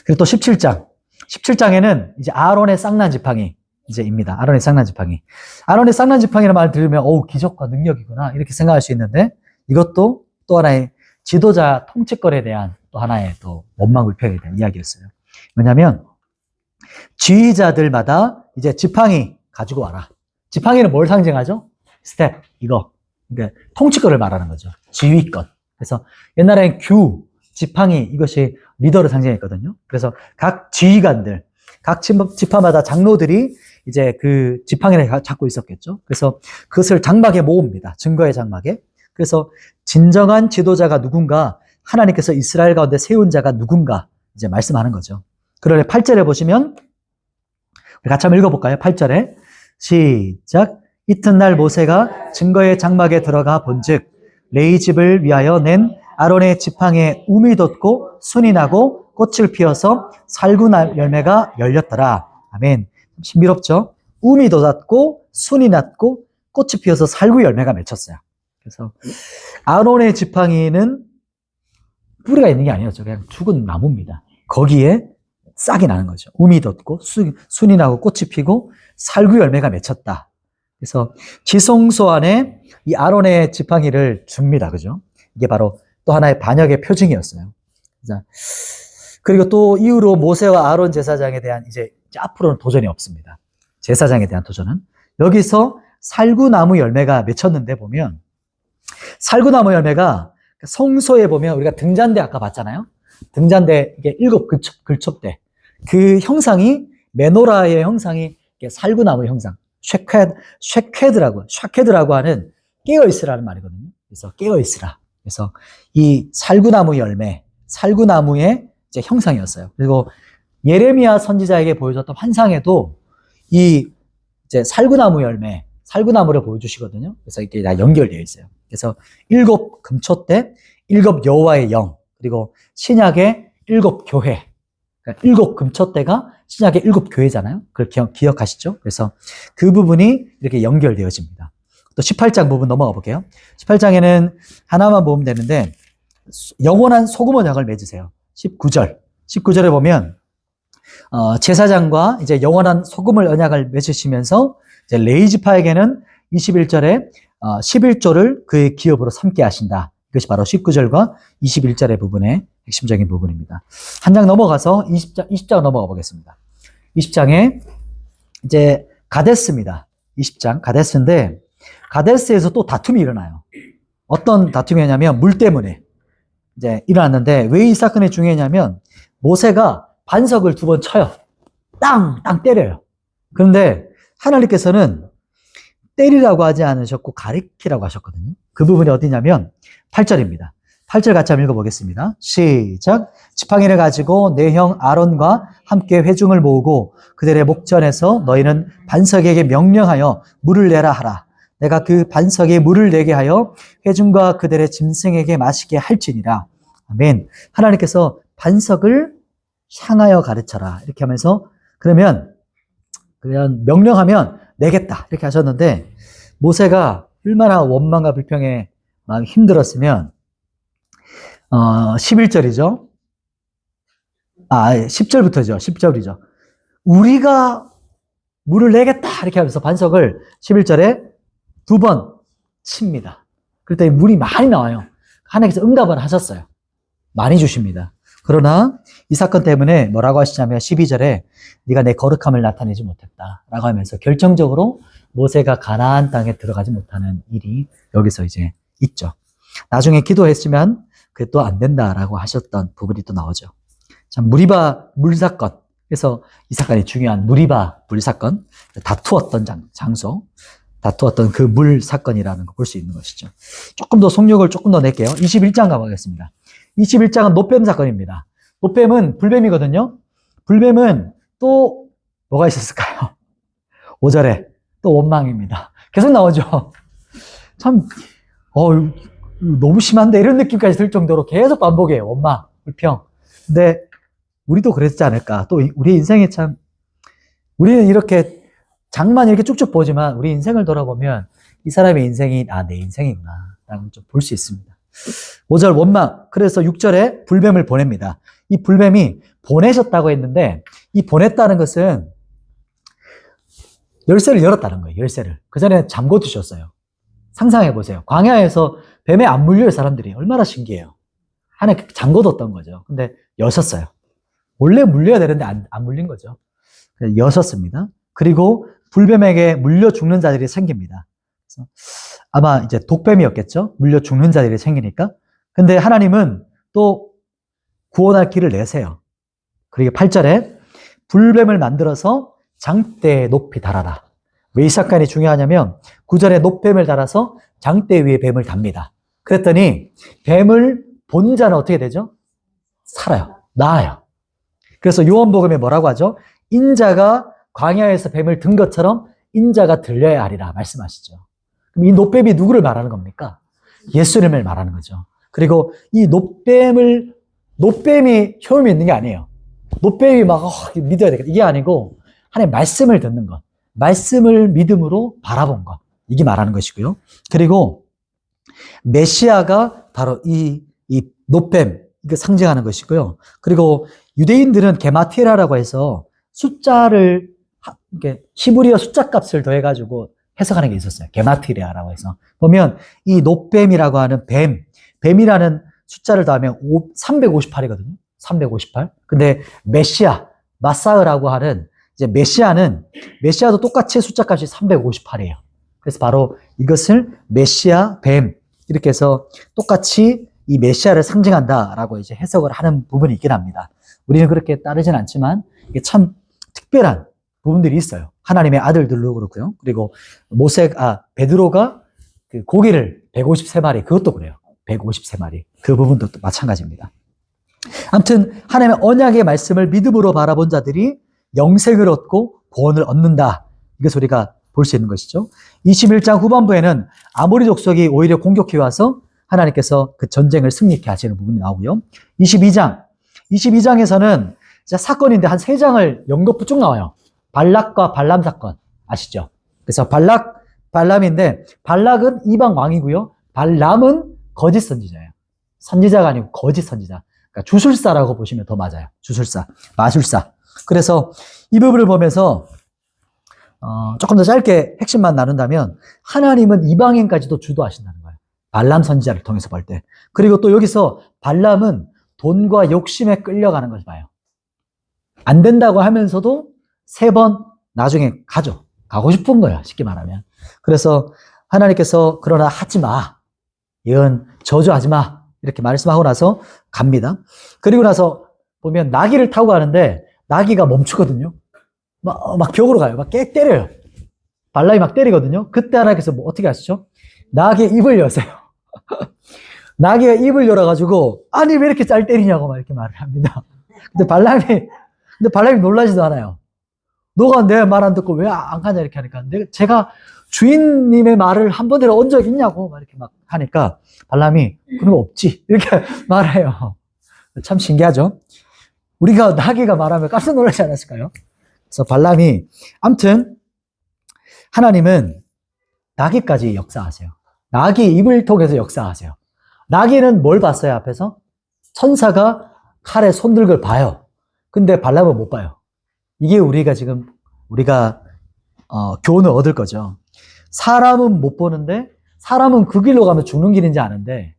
그리고 또 17장. 17장에는 이제 아론의 쌍난 지팡이 이제입니다. 아론의 쌍난 지팡이. 아론의 쌍난 지팡이라는 말 들으면 기적과 능력이구나 이렇게 생각할 수 있는데 이것도 또 하나의 지도자 통치권에 대한 또 하나의 또 원망불평에 대한 이야기였어요. 왜냐하면 지휘자들마다 이제 지팡이 가지고 와라. 지팡이는 뭘 상징하죠? 스텝 이거. 그러니까 통치권을 말하는 거죠. 지휘권. 그래서 옛날엔 지팡이 이것이 리더를 상징했거든요. 그래서 각 지휘관들, 각 지파마다 장로들이 이제 그 지팡이를 잡고 있었겠죠. 그래서 그것을 장막에 모읍니다. 증거의 장막에. 그래서 진정한 지도자가 누군가, 하나님께서 이스라엘 가운데 세운 자가 누군가 이제 말씀하는 거죠. 그러네 8절에 보시면 우리 같이 한번 읽어볼까요? 8절에 시작. 이튿날 모세가 증거의 장막에 들어가 본즉 레위 집을 위하여 낸 아론의 지팡이에 움이 돋고 순이 나고 꽃을 피워서 살구 열매가 열렸더라. 아멘. 신비롭죠? 움이 돋았고 순이 났고 꽃이 피어서 살구 열매가 맺혔어요. 그래서 아론의 지팡이는 뿌리가 있는 게 아니었죠. 그냥 죽은 나무입니다. 거기에 싹이 나는 거죠. 움이 돋고 순이 나고 꽃이 피고 살구 열매가 맺혔다. 그래서 지성소 안에 이 아론의 지팡이를 줍니다. 그죠? 이게 바로 또 하나의 반역의 표징이었어요. 그리고 또 이후로 모세와 아론 제사장에 대한 이제 앞으로는 도전이 없습니다. 제사장에 대한 도전은. 여기서 살구나무 열매가 맺혔는데 보면 살구나무 열매가 성소에 보면 우리가 등잔대 아까 봤잖아요. 등잔대 이게 7 글첩대. 그 형상이 메노라의 형상이 살구나무 형상. 샤케드라고 하는 깨어있으라는 말이거든요. 그래서 깨어있으라. 그래서 이 살구나무 열매, 살구나무의 이제 형상이었어요. 그리고 예레미야 선지자에게 보여줬던 환상에도 이 이제 살구나무 열매, 살구나무를 보여주시거든요. 그래서 이게 다 연결되어 있어요. 그래서 7 금초대, 7 여호와의 영, 그리고 신약의 7 교회. 그러니까 7 금초대가 신약의 7 교회잖아요. 그걸 기억하시죠? 그래서 그 부분이 이렇게 연결되어집니다. 또 18장 부분 넘어가 볼게요. 18장에는 하나만 보면 되는데 영원한 소금 언약을 맺으세요. 19절. 19절에 보면 제사장과 이제 영원한 소금을 언약을 맺으시면서 이제 레위 지파에게는 21절에 11조를 그의 기업으로 삼게 하신다. 이것이 바로 19절과 21절의 부분의 핵심적인 부분입니다. 한 장 넘어가서 20장 넘어가 보겠습니다. 20장에 이제 가데스입니다. 20장 가데스인데 가데스에서 또 다툼이 일어나요. 어떤 다툼이냐면 물 때문에 이제 일어났는데 왜 이 사건이 중요하냐면 모세가 반석을 2번 쳐요. 땅 때려요. 그런데 하나님께서는 때리라고 하지 않으셨고 가리키라고 하셨거든요. 그 부분이 어디냐면 8절입니다. 8절 같이 한번 읽어보겠습니다. 시작. 지팡이를 가지고 내 형 아론과 함께 회중을 모으고 그들의 목전에서 너희는 반석에게 명령하여 물을 내라 하라. 내가 그 반석에 물을 내게 하여 회중과 그들의 짐승에게 마시게 할지니라. 아멘. 하나님께서 반석을 향하여 가르쳐라. 이렇게 하면서 그러면 명령하면 내겠다. 이렇게 하셨는데 모세가 얼마나 원망과 불평에 막 힘들었으면 11절이죠. 10절부터죠. 10절이죠. 우리가 물을 내겠다. 이렇게 하면서 반석을 11절에 2번 칩니다. 그랬더니 물이 많이 나와요. 하나님께서 응답을 하셨어요. 많이 주십니다. 그러나 이 사건 때문에 뭐라고 하시냐면 12절에 네가 내 거룩함을 나타내지 못했다 라고 하면서 결정적으로 모세가 가나안 땅에 들어가지 못하는 일이 여기서 이제 있죠. 나중에 기도했으면 그게 또 안 된다라고 하셨던 부분이 또 나오죠. 참 무리바 물사건. 그래서 이 사건이 중요한 무리바 물사건. 다투었던 장소. 다투었던 그 물 사건이라는 거 볼 수 있는 것이죠. 조금 더 속력을 조금 더 낼게요. 21장 가보겠습니다. 21장은 노뱀 사건입니다. 노뱀은 불뱀이거든요. 불뱀은 또 뭐가 있었을까요? 5절에 또 원망입니다. 계속 나오죠. 참, 너무 심한데 이런 느낌까지 들 정도로 계속 반복해요. 원망, 불평. 근데 우리도 그랬지 않을까. 또 우리 인생이 참, 우리는 이렇게 장만 이렇게 쭉쭉 보지만 우리 인생을 돌아보면 이 사람의 인생이 내 인생이구나 라는 좀 볼 수 있습니다. 5절 원망. 그래서 6절에 불뱀을 보냅니다. 이 불뱀이 보내셨다고 했는데 이 보냈다는 것은 열쇠를 열었다는 거예요. 열쇠를. 그 전에 잠궈 두셨어요. 상상해 보세요. 광야에서 뱀에 안 물려요. 사람들이. 얼마나 신기해요. 안에 잠궈뒀던 거죠. 근데 여셨어요. 원래 물려야 되는데 안 물린 거죠. 여셨습니다. 그리고 불뱀에게 물려 죽는 자들이 생깁니다. 그래서 아마 이제 독뱀이었겠죠. 물려 죽는 자들이 생기니까. 근데 하나님은 또 구원할 길을 내세요. 그리고 8절에 불뱀을 만들어서 장대에 높이 달아라. 왜 이 사건이 중요하냐면 9절에 높뱀을 달아서 장대 위에 뱀을 답니다. 그랬더니 뱀을 본 자는 어떻게 되죠? 살아요. 나아요. 그래서 요한복음에 뭐라고 하죠? 인자가 광야에서 뱀을 든 것처럼 인자가 들려야 하리라 말씀하시죠. 그럼 이 노뱀이 누구를 말하는 겁니까? 예수님을 말하는 거죠. 그리고 이 노뱀이 효험이 있는 게 아니에요. 노뱀이 막 믿어야 되겠다. 이게 아니고 하나님의 말씀을 듣는 것. 말씀을 믿음으로 바라본 것. 이게 말하는 것이고요. 그리고 메시아가 바로 이 노뱀, 이거 상징하는 것이고요. 그리고 유대인들은 게마티라라고 해서 숫자를, 히브리어 숫자 값을 더해가지고 해석하는 게 있었어요. 게마티리아라고 해서. 보면 이 노뱀이라고 하는 뱀이라는 숫자를 더하면 358이거든요. 358. 근데 메시아, 마사흐라고 하는 이제 메시아도 똑같이 숫자 값이 358이에요. 그래서 바로 이것을 메시아, 뱀, 이렇게 해서 똑같이 이 메시아를 상징한다라고 이제 해석을 하는 부분이 있긴 합니다. 우리는 그렇게 따르진 않지만 이게 참 특별한 부분들이 있어요. 하나님의 아들들도 그렇고요. 그리고 베드로가 그 고기를 153마리, 그것도 그래요. 153마리. 그 부분도 또 마찬가지입니다. 아무튼 하나님의 언약의 말씀을 믿음으로 바라본 자들이 영생을 얻고 구원을 얻는다. 이것을 우리가 볼 수 있는 것이죠. 21장 후반부에는 아모리 족속이 오히려 공격해 와서 하나님께서 그 전쟁을 승리케 하시는 부분이 나오고요. 22장에서는 사건인데 한 3장을 연거푸 쭉 나와요. 발락과 발람 사건 아시죠? 그래서 발람인데 발락은 이방 왕이고요. 발람은 거짓 선지자예요. 선지자가 아니고 거짓 선지자. 그러니까 주술사라고 보시면 더 맞아요. 주술사, 마술사. 그래서 이 부분을 보면서 조금 더 짧게 핵심만 나눈다면 하나님은 이방인까지도 주도하신다는 거예요. 발람 선지자를 통해서 볼 때. 그리고 또 여기서 발람은 돈과 욕심에 끌려가는 것을 봐요. 안 된다고 하면서도 3번 나중에 가고 싶은 거야. 쉽게 말하면. 그래서 하나님께서 그러나 하지 마. 이건 저주하지 마. 이렇게 말씀하고 나서 갑니다. 그리고 나서 보면 나귀를 타고 가는데 나귀가 멈추거든요. 막 벽으로 가요. 막 때려요. 발람이 막 때리거든요. 그때 하나님께서 뭐 어떻게 하시죠? 나귀의 입을 여세요. 나귀가 입을 열어가지고 아니 왜 이렇게 잘 때리냐고 막 이렇게 말을 합니다. 근데 발람이 놀라지도 않아요. 너가 내 말 안 듣고 왜 안 가냐 이렇게 하니까 제가 주인님의 말을 한 번이라도 온 적 있냐고 막 이렇게 막 하니까 발람이 그런 거 없지 이렇게 말해요. 참 신기하죠. 우리가 나귀가 말하면 깜짝 놀라지 않았을까요? 그래서 발람이 아무튼 하나님은 나귀까지 역사하세요. 나귀 입을 통해서 역사하세요. 나귀는 뭘 봤어요? 앞에서 천사가 칼에 손들고 걸 봐요. 근데 발람은 못 봐요. 이게 우리가 교훈을 얻을 거죠. 사람은 못 보는데 사람은 그 길로 가면 죽는 길인지 아는데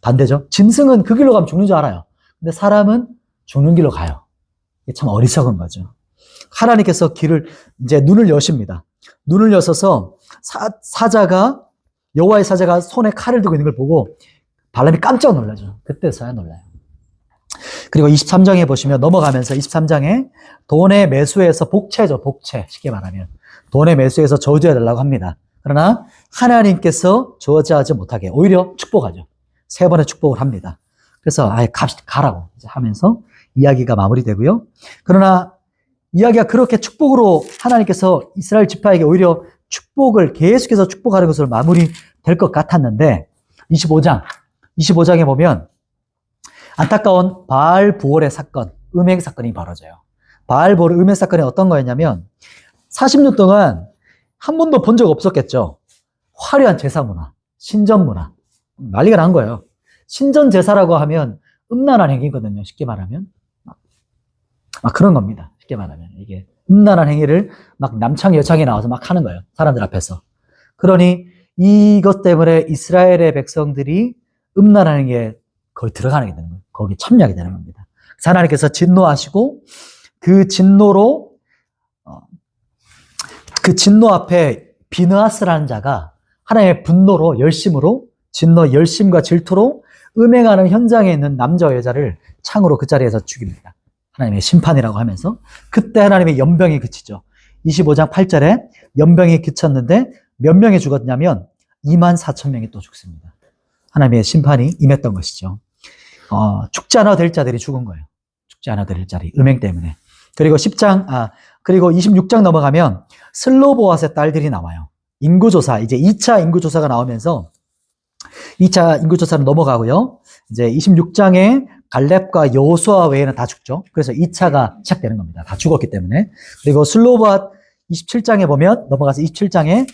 반대죠. 짐승은 그 길로 가면 죽는 줄 알아요. 근데 사람은 죽는 길로 가요. 이게 참 어리석은 거죠. 하나님께서 이제 눈을 여십니다. 눈을 여셔서 여호와의 사자가 손에 칼을 들고 있는 걸 보고 발람이 깜짝 놀라죠. 그때서야 놀라요. 그리고 23장에 보시면 넘어가면서 23장에 돈의 매수에서 복채죠. 복채. 쉽게 말하면. 돈의 매수에서 저주해달라고 합니다. 그러나 하나님께서 저주하지 못하게 오히려 축복하죠. 3번의 축복을 합니다. 그래서 가라고 하면서 이야기가 마무리되고요. 그러나 이야기가 그렇게 축복으로 하나님께서 이스라엘 지파에게 오히려 축복을 계속해서 축복하는 것으로 마무리될 것 같았는데 25장에 보면 안타까운 바알 부올의 사건, 음행 사건이 벌어져요. 바알 부올 음행 사건이 어떤 거였냐면 40년 동안 한 번도 본 적 없었겠죠. 화려한 제사 문화, 신전 문화, 난리가 난 거예요. 신전 제사라고 하면 음란한 행위거든요. 쉽게 말하면 막 그런 겁니다. 쉽게 말하면 이게 음란한 행위를 막 남창 여창이 나와서 막 하는 거예요. 사람들 앞에서. 그러니 이것 때문에 이스라엘의 백성들이 음란한 행위에 거의 들어가게 되는 거예요. 거기 참여하게 되는 겁니다. 하나님께서 진노하시고 그 진노로 그 진노 앞에 비느하스라는 자가 하나님의 분노로 열심으로 진노 열심과 질투로 음행하는 현장에 있는 남자와 여자를 창으로 그 자리에서 죽입니다. 하나님의 심판이라고 하면서 그때 하나님의 연병이 그치죠. 25장 8절에 연병이 그쳤는데 몇 명이 죽었냐면 24,000명이 또 죽습니다. 하나님의 심판이 임했던 것이죠. 죽지 않아도 될 자들이 죽은 거예요. 죽지 않아도 될 자리 음행 때문에. 그리고 26장 넘어가면 슬로보앗의 딸들이 나와요. 인구조사, 이제 2차 인구조사가 나오면서 2차 인구조사는 넘어가고요. 이제 26장에 갈렙과 여호수아 외에는 다 죽죠. 그래서 2차가 시작되는 겁니다. 다 죽었기 때문에. 그리고 슬로보앗 27장에 보면 넘어가서 27장에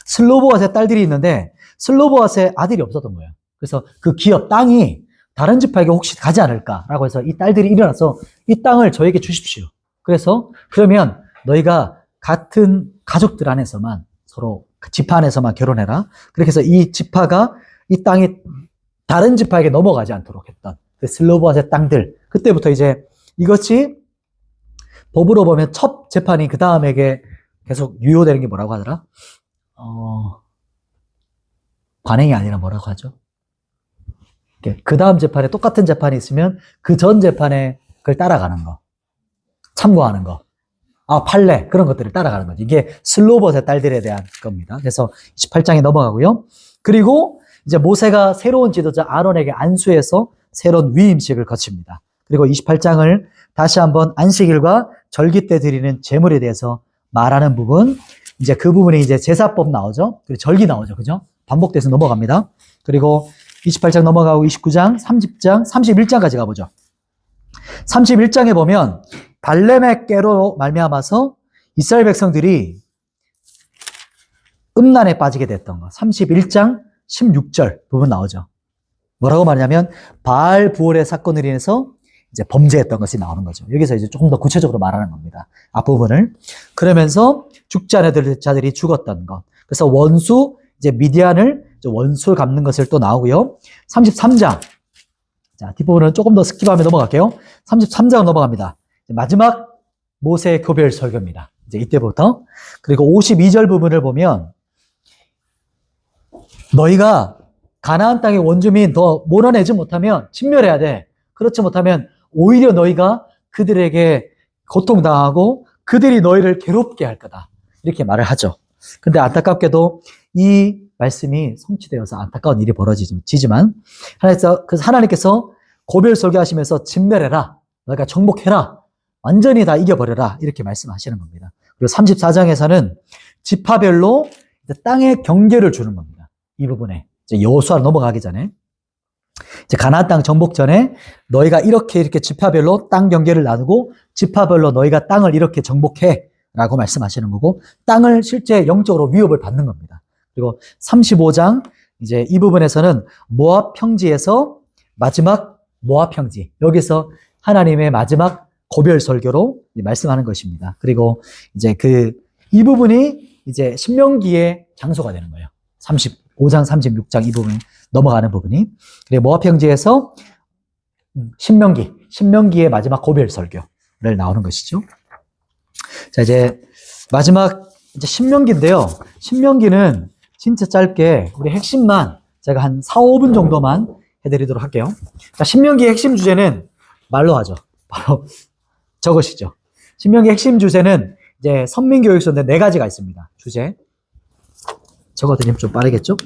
슬로보앗의 딸들이 있는데 슬로보앗의 아들이 없었던 거예요. 그래서 그 기업, 땅이 다른 지파에게 혹시 가지 않을까라고 해서 이 딸들이 일어나서 이 땅을 저에게 주십시오. 그래서 그러면 너희가 같은 가족들 안에서만 서로 지파 안에서만 결혼해라. 그렇게 해서 이 지파가 이 땅이 다른 지파에게 넘어가지 않도록 했던 그 슬로보앗의 땅들. 그때부터 이제 이것이 법으로 보면 첫 재판이 그 다음에게 계속 유효되는 게 뭐라고 하더라? 관행이 아니라 뭐라고 하죠? 그 다음 재판에 똑같은 재판이 있으면 그 전 재판에 그걸 따라가는 거. 참고하는 거. 판례. 그런 것들을 따라가는 거죠. 이게 슬로봇의 딸들에 대한 겁니다. 그래서 28장에 넘어가고요. 그리고 이제 모세가 새로운 지도자 아론에게 안수해서 새로운 위임식을 거칩니다. 그리고 28장을 다시 한번 안식일과 절기 때 드리는 제물에 대해서 말하는 부분. 이제 그 부분이 이제 제사법 나오죠. 그리고 절기 나오죠. 그죠? 반복돼서 넘어갑니다. 그리고 28장 넘어가고 29장, 30장, 31장까지 가보죠. 31장에 보면 발렘의 깨로 말미암아서 이스라엘 백성들이 음란에 빠지게 됐던 거. 31장 16절 부분 나오죠. 뭐라고 말하냐면 바알 부올의 사건으로 인해서 이제 범죄했던 것이 나오는 거죠. 여기서 이제 조금 더 구체적으로 말하는 겁니다. 앞부분을. 그러면서 죽지 않은 자들이 죽었던 것. 그래서 원수, 이제 미디안을 원수를 갚는 것을 또 나오고요. 33장. 자, 뒷부분은 조금 더 스킵하면 넘어갈게요. 33장 넘어갑니다. 마지막 모세의 교별 설교입니다. 이제 이때부터. 그리고 52절 부분을 보면 너희가 가나안 땅의 원주민 더 몰아내지 못하면 진멸해야 돼. 그렇지 못하면 오히려 너희가 그들에게 고통당하고 그들이 너희를 괴롭게 할 거다. 이렇게 말을 하죠. 근데 안타깝게도 이 말씀이 성취되어서 안타까운 일이 벌어지지만 하나님께서 고별 설교하시면서 진멸해라. 너희가 정복해라. 완전히 다 이겨버려라. 이렇게 말씀하시는 겁니다. 그리고 34장에서는 지파별로 땅의 경계를 주는 겁니다. 이 부분에. 이제 여호수아로 넘어가기 전에. 이제 가나안 땅 정복 전에 너희가 이렇게 지파별로 땅 경계를 나누고 지파별로 너희가 땅을 이렇게 정복해. 라고 말씀하시는 거고, 땅을 실제 영적으로 위협을 받는 겁니다. 그리고 35장, 이제 이 부분에서는 모압 평지에서 마지막 모압 평지. 여기서 하나님의 마지막 고별 설교로 말씀하는 것입니다. 그리고 이제 이 부분이 이제 신명기의 장소가 되는 거예요. 35장, 36장 이 부분 넘어가는 부분이. 그리고 모압 평지에서 신명기의 마지막 고별 설교를 나오는 것이죠. 자, 이제 마지막 이제 신명기인데요. 신명기는 진짜 짧게 우리 핵심만 제가 한 4, 5분 정도만 해드리도록 할게요. 자, 신명기의 핵심 주제는 말로 하죠. 바로 저것이죠. 신명기 핵심 주제는 이제 선민교육서인데 4가지가 있습니다. 주제. 적어드리면 좀 빠르겠죠?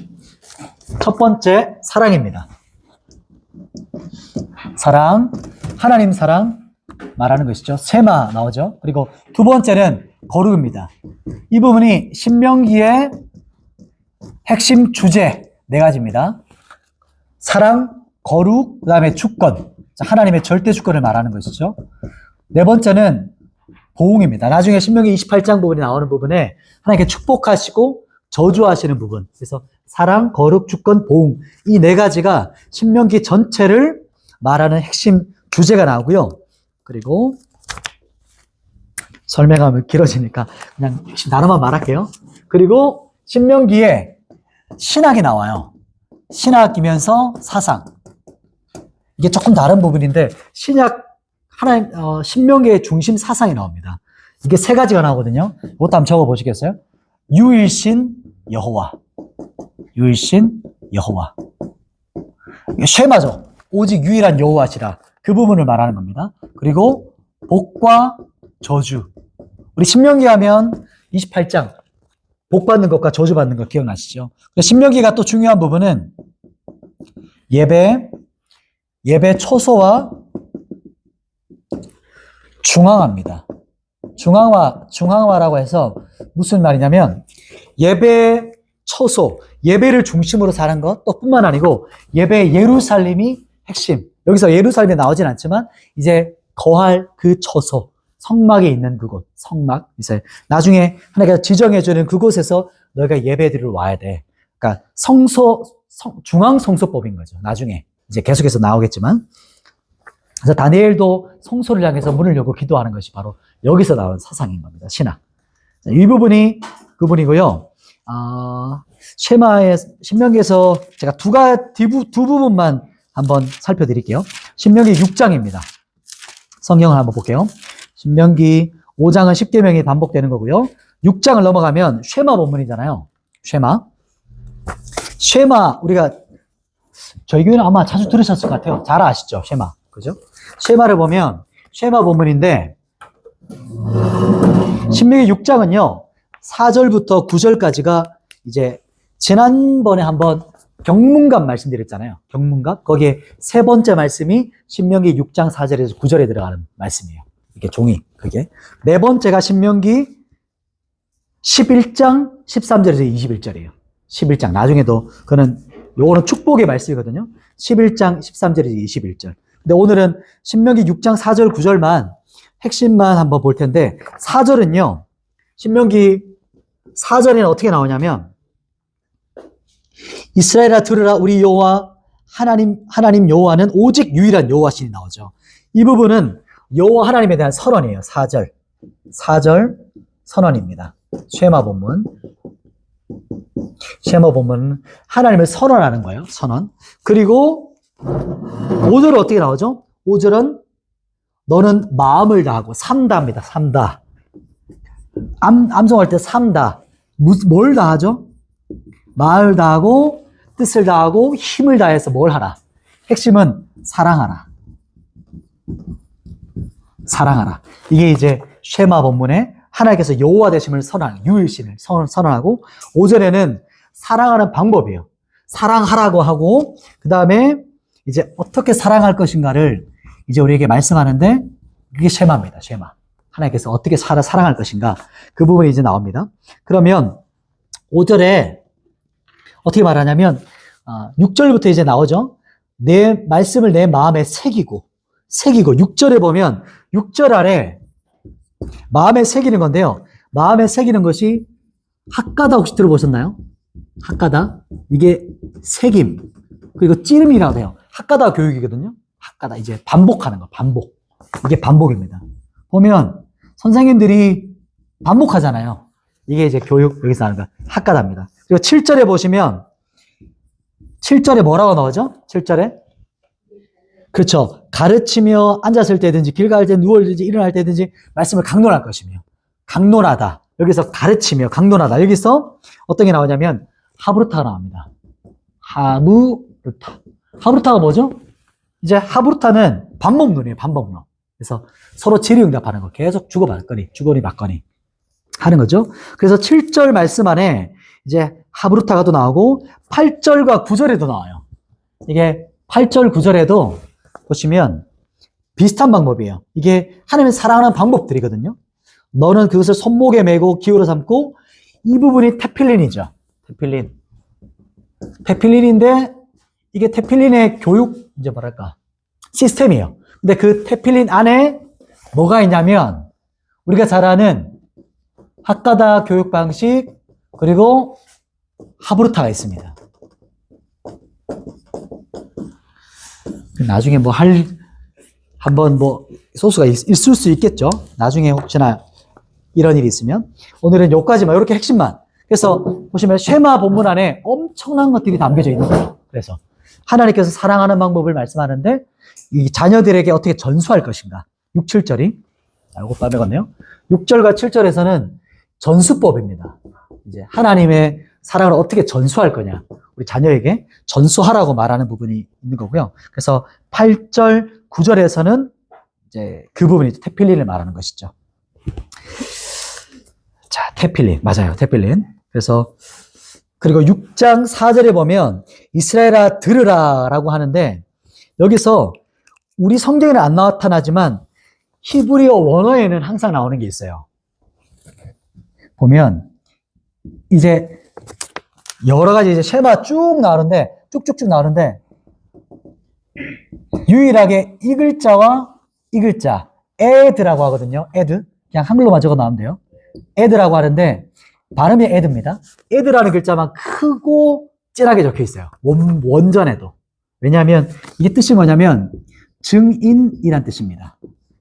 첫 번째, 사랑입니다. 사랑. 하나님 사랑 말하는 것이죠. 쉐마 나오죠. 그리고 두 번째는 거룩입니다. 이 부분이 신명기의 핵심 주제 네 가지입니다. 사랑, 거룩, 그 다음에 주권. 하나님의 절대 주권을 말하는 것이죠. 네 번째는 보응입니다. 나중에 신명기 28장 부분이 나오는 부분에 하나님께 축복하시고 저주하시는 부분. 그래서 사랑, 거룩, 주권, 보응. 이 네 가지가 신명기 전체를 말하는 핵심 주제가 나오고요. 그리고 설명하면 길어지니까 그냥 단어만 말할게요. 그리고 신명기에 신학이 나와요. 신학이면서 사상. 이게 조금 다른 부분인데 신명기의 중심 사상이 나옵니다. 이게 세 가지가 나오거든요. 이것도 한번 적어보시겠어요? 유일신 여호와. 유일신 여호와. 이게 쉐마죠. 오직 유일한 여호와시라. 그 부분을 말하는 겁니다. 그리고 복과 저주. 우리 신명기 하면 28장 복 받는 것과 저주 받는 것 기억나시죠? 신명기가 또 중요한 부분은 예배 초소와 중앙화입니다. 중앙화라고 해서 무슨 말이냐면 예배 초소, 예배를 중심으로 사는 것 또 뿐만 아니고 예배 예루살렘이 핵심. 여기서 예루살렘이 나오진 않지만 이제 거할 그 초소, 성막에 있는 그곳, 성막. 이제 나중에 하나님께서 지정해주는 그곳에서 너희가 예배드리러 와야 돼. 그러니까 중앙 성소법인 거죠. 나중에 이제 계속해서 나오겠지만. 그래서 다니엘도 성소를 향해서 문을 열고 기도하는 것이 바로 여기서 나온 사상인 겁니다. 신학. 이 부분이 그분이고요. 쉐마의 신명기에서 제가 두 부분만 한번 살펴드릴게요. 신명기 6장입니다. 성경을 한번 볼게요. 신명기 5장은 10계명이 반복되는 거고요. 6장을 넘어가면 쉐마 본문이잖아요. 쉐마 우리가 저희 교회는 아마 자주 들으셨을 것 같아요. 잘 아시죠? 쉐마. 그죠? 쉐마를 보면 쉐마 본문인데 신명기 6장은요. 4절부터 9절까지가 이제 지난번에 한번 경문갑 말씀드렸잖아요. 경문갑. 거기에 세 번째 말씀이 신명기 6장 4절에서 9절에 들어가는 말씀이에요. 이게 종이 그게. 네 번째가 신명기 11장 13절에서 21절이에요. 11장. 나중에도 요거는 축복의 말씀이거든요. 11장 13절에서 21절. 근데 오늘은 신명기 6장 4절 9절만 핵심만 한번 볼 텐데 4절은요. 신명기 4절에는 어떻게 나오냐면 이스라엘아 들으라 우리 여호와 하나님 여호와는 오직 유일한 여호와신이 나오죠. 이 부분은 여호와 하나님에 대한 선언이에요. 4절 선언입니다. 쉐마 본문은 하나님을 선언하는 거예요. 선언. 그리고 5절은 어떻게 나오죠? 5절은 너는 마음을 다하고 삼다입니다. 삼다. 암송할 때 삼다. 뭘 다하죠? 마음을 다하고 뜻을 다하고 힘을 다해서 뭘 하라? 핵심은 사랑하라. 사랑하라. 이게 이제 쉐마 본문에 하나님께서 여호와 되심을 선언하는 유일신을 선언하고 5절에는 사랑하는 방법이에요. 사랑하라고 하고 그 다음에 이제 어떻게 사랑할 것인가를 이제 우리에게 말씀하는데 그게 쉐마입니다. 쉐마. 하나님께서 어떻게 사랑할 것인가 그 부분이 이제 나옵니다. 그러면 5절에 어떻게 말하냐면 6절부터 이제 나오죠. 내 말씀을 내 마음에 새기고 6절에 보면 6절 아래 마음에 새기는 건데요. 마음에 새기는 것이 핫가다 혹시 들어보셨나요? 핫가다. 이게 새김. 그리고 찌름이라고 해요. 핫가다 교육이거든요. 핫가다. 이제 반복하는 거. 반복. 이게 반복입니다. 보면 선생님들이 반복하잖아요. 이게 이제 교육 여기서 하는 거. 핫가다입니다. 그리고 7절에 보시면 7절에 뭐라고 나오죠? 7절에 그렇죠. 가르치며 앉았을 때든지 길 갈 때 누워있든지 일어날 때든지 말씀을 강론할 것이며 강론하다. 여기서 가르치며 강론하다. 여기서 어떤 게 나오냐면 하브루타가 나옵니다. 하브루타가 뭐죠? 이제 하브루타는 반복론이에요. 반복론. 그래서 서로 질의응답하는 거 계속 주거니 받거니 하는 거죠. 그래서 7절 말씀 안에 이제 하브루타가 또 나오고 8절과 9절에도 나와요. 이게 8절 9절에도 보시면 비슷한 방법이에요. 이게 하나님을 사랑하는 방법들이거든요. 너는 그것을 손목에 메고 기호로 삼고, 이 부분이 테필린이죠. 테필린. 테필린인데 이게 테필린의 교육 이제 뭐랄까 시스템이에요. 근데 그 테필린 안에 뭐가 있냐면 우리가 잘 아는 학가다 교육 방식 그리고 하브루타가 있습니다. 나중에 뭐 한번 뭐 소스가 있을 수 있겠죠. 나중에 혹시나 이런 일이 있으면 오늘은 여기까지만 이렇게 핵심만. 그래서 보시면 쉐마 본문 안에 엄청난 것들이 담겨져 있는 거예요. 그래서 하나님께서 사랑하는 방법을 말씀하는데 이 자녀들에게 어떻게 전수할 것인가. 6, 7절이 이거 빠매갔네요. 6절과 7절에서는 전수법입니다. 이제 하나님의 사랑을 어떻게 전수할 거냐. 우리 자녀에게 전수하라고 말하는 부분이 있는 거고요. 그래서 8절, 9절에서는 이제 그 부분이 테필린을 말하는 것이죠. 자, 테필린. 맞아요. 테필린. 그래서 그리고 6장 4절에 보면 이스라엘아 들으라 라고 하는데 여기서 우리 성경에는 안 나타나지만 히브리어 원어에는 항상 나오는 게 있어요. 보면 이제 여러 가지 이제 쉐마 쭉 나오는데 쭉쭉쭉 나오는데 유일하게 이 글자와 이 글자 에드라고 하거든요. 에드. 그냥 한글로만 적어 나오면 돼요. 에드라고 하는데 발음이 에드입니다. 에드라는 글자만 크고 진하게 적혀 있어요. 원전에도. 왜냐하면 이게 뜻이 뭐냐면 증인이란 뜻입니다.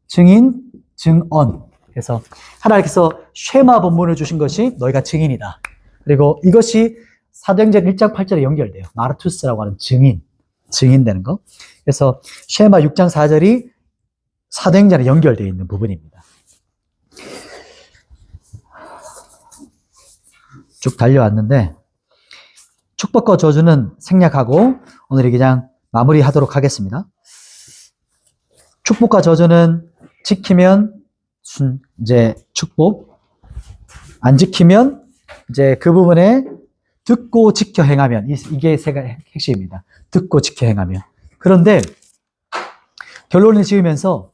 증인, 증언. 그래서 하나님께서 쉐마 본문을 주신 것이 너희가 증인이다. 그리고 이것이 사도행전 1장 8절에 연결돼요. 마르투스라고 하는 증인, 증인되는 거. 그래서 쉐마 6장 4절이 사도행전에 연결되어 있는 부분입니다. 쭉 달려왔는데 축복과 저주는 생략하고 오늘 그냥 마무리하도록 하겠습니다. 축복과 저주는 지키면 이제 축복, 안 지키면 이제 그 부분에 듣고 지켜 행하면 이게 핵심입니다. 듣고 지켜 행하면. 그런데 결론을 지으면서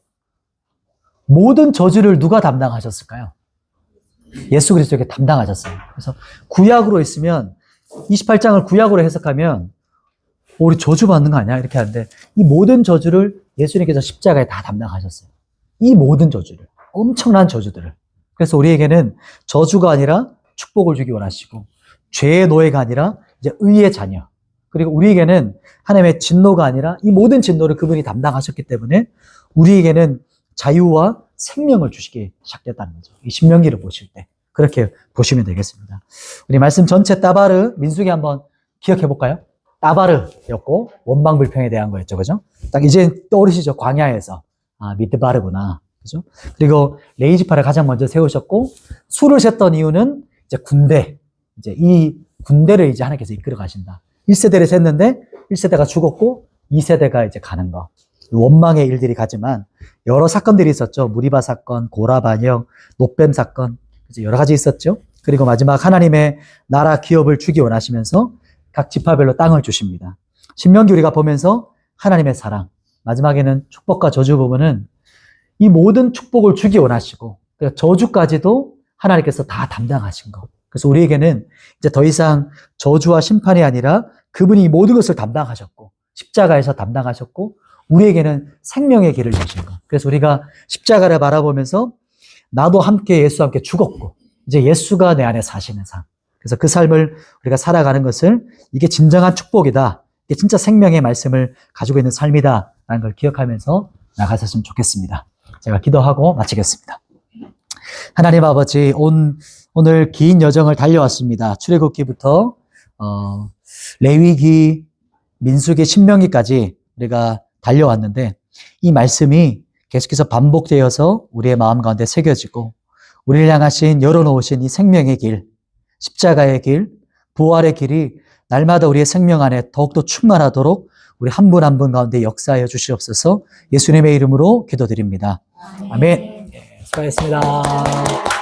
모든 저주를 누가 담당하셨을까요? 예수 그리스도에게 담당하셨어요. 그래서 구약으로 있으면 28장을 구약으로 해석하면 우리 저주 받는 거 아니야? 이렇게 하는데 이 모든 저주를 예수님께서 십자가에 다 담당하셨어요. 이 모든 저주를. 엄청난 저주들을. 그래서 우리에게는 저주가 아니라 축복을 주기 원하시고 죄의 노예가 아니라 이제 의의 자녀. 그리고 우리에게는 하나님의 진노가 아니라 이 모든 진노를 그분이 담당하셨기 때문에 우리에게는 자유와 생명을 주시기 시작됐다는 거죠. 이 신명기를 보실 때. 그렇게 보시면 되겠습니다. 우리 말씀 전체 따바르, 민수기 한번 기억해 볼까요? 따바르였고, 원방불평에 대한 거였죠. 그죠? 딱 이제 떠오르시죠? 광야에서. 아, 미드바르구나. 그죠? 그리고 레이지파를 가장 먼저 세우셨고, 수를 셌던 이유는 이제 군대. 이제 이 군대를 이제 하나님께서 이끌어 가신다. 1세대를 셌는데, 1세대가 죽었고, 2세대가 이제 가는 거. 원망의 일들이 가지만 여러 사건들이 있었죠. 무리바 사건, 고라 반역, 노뱀 사건 이제 여러 가지 있었죠. 그리고 마지막 하나님의 나라 기업을 주기 원하시면서 각 지파별로 땅을 주십니다. 신명기 우리가 보면서 하나님의 사랑, 마지막에는 축복과 저주 부분은 이 모든 축복을 주기 원하시고 저주까지도 하나님께서 다 담당하신 거. 그래서 우리에게는 이제 더 이상 저주와 심판이 아니라 그분이 모든 것을 담당하셨고 십자가에서 담당하셨고 우리에게는 생명의 길을 주신 것. 그래서 우리가 십자가를 바라보면서 나도 함께 예수와 함께 죽었고 이제 예수가 내 안에 사시는 삶. 그래서 그 삶을 우리가 살아가는 것을 이게 진정한 축복이다. 이게 진짜 생명의 말씀을 가지고 있는 삶이다. 라는 걸 기억하면서 나가셨으면 좋겠습니다. 제가 기도하고 마치겠습니다. 하나님 아버지, 오늘 긴 여정을 달려왔습니다. 출애굽기부터 레위기, 민수기, 신명기까지 우리가 달려왔는데 이 말씀이 계속해서 반복되어서 우리의 마음 가운데 새겨지고 우리를 향하신 열어놓으신 이 생명의 길, 십자가의 길, 부활의 길이 날마다 우리의 생명 안에 더욱더 충만하도록 우리 한 분 한 분 가운데 역사하여 주시옵소서. 예수님의 이름으로 기도드립니다. 아멘. 수고하셨습니다.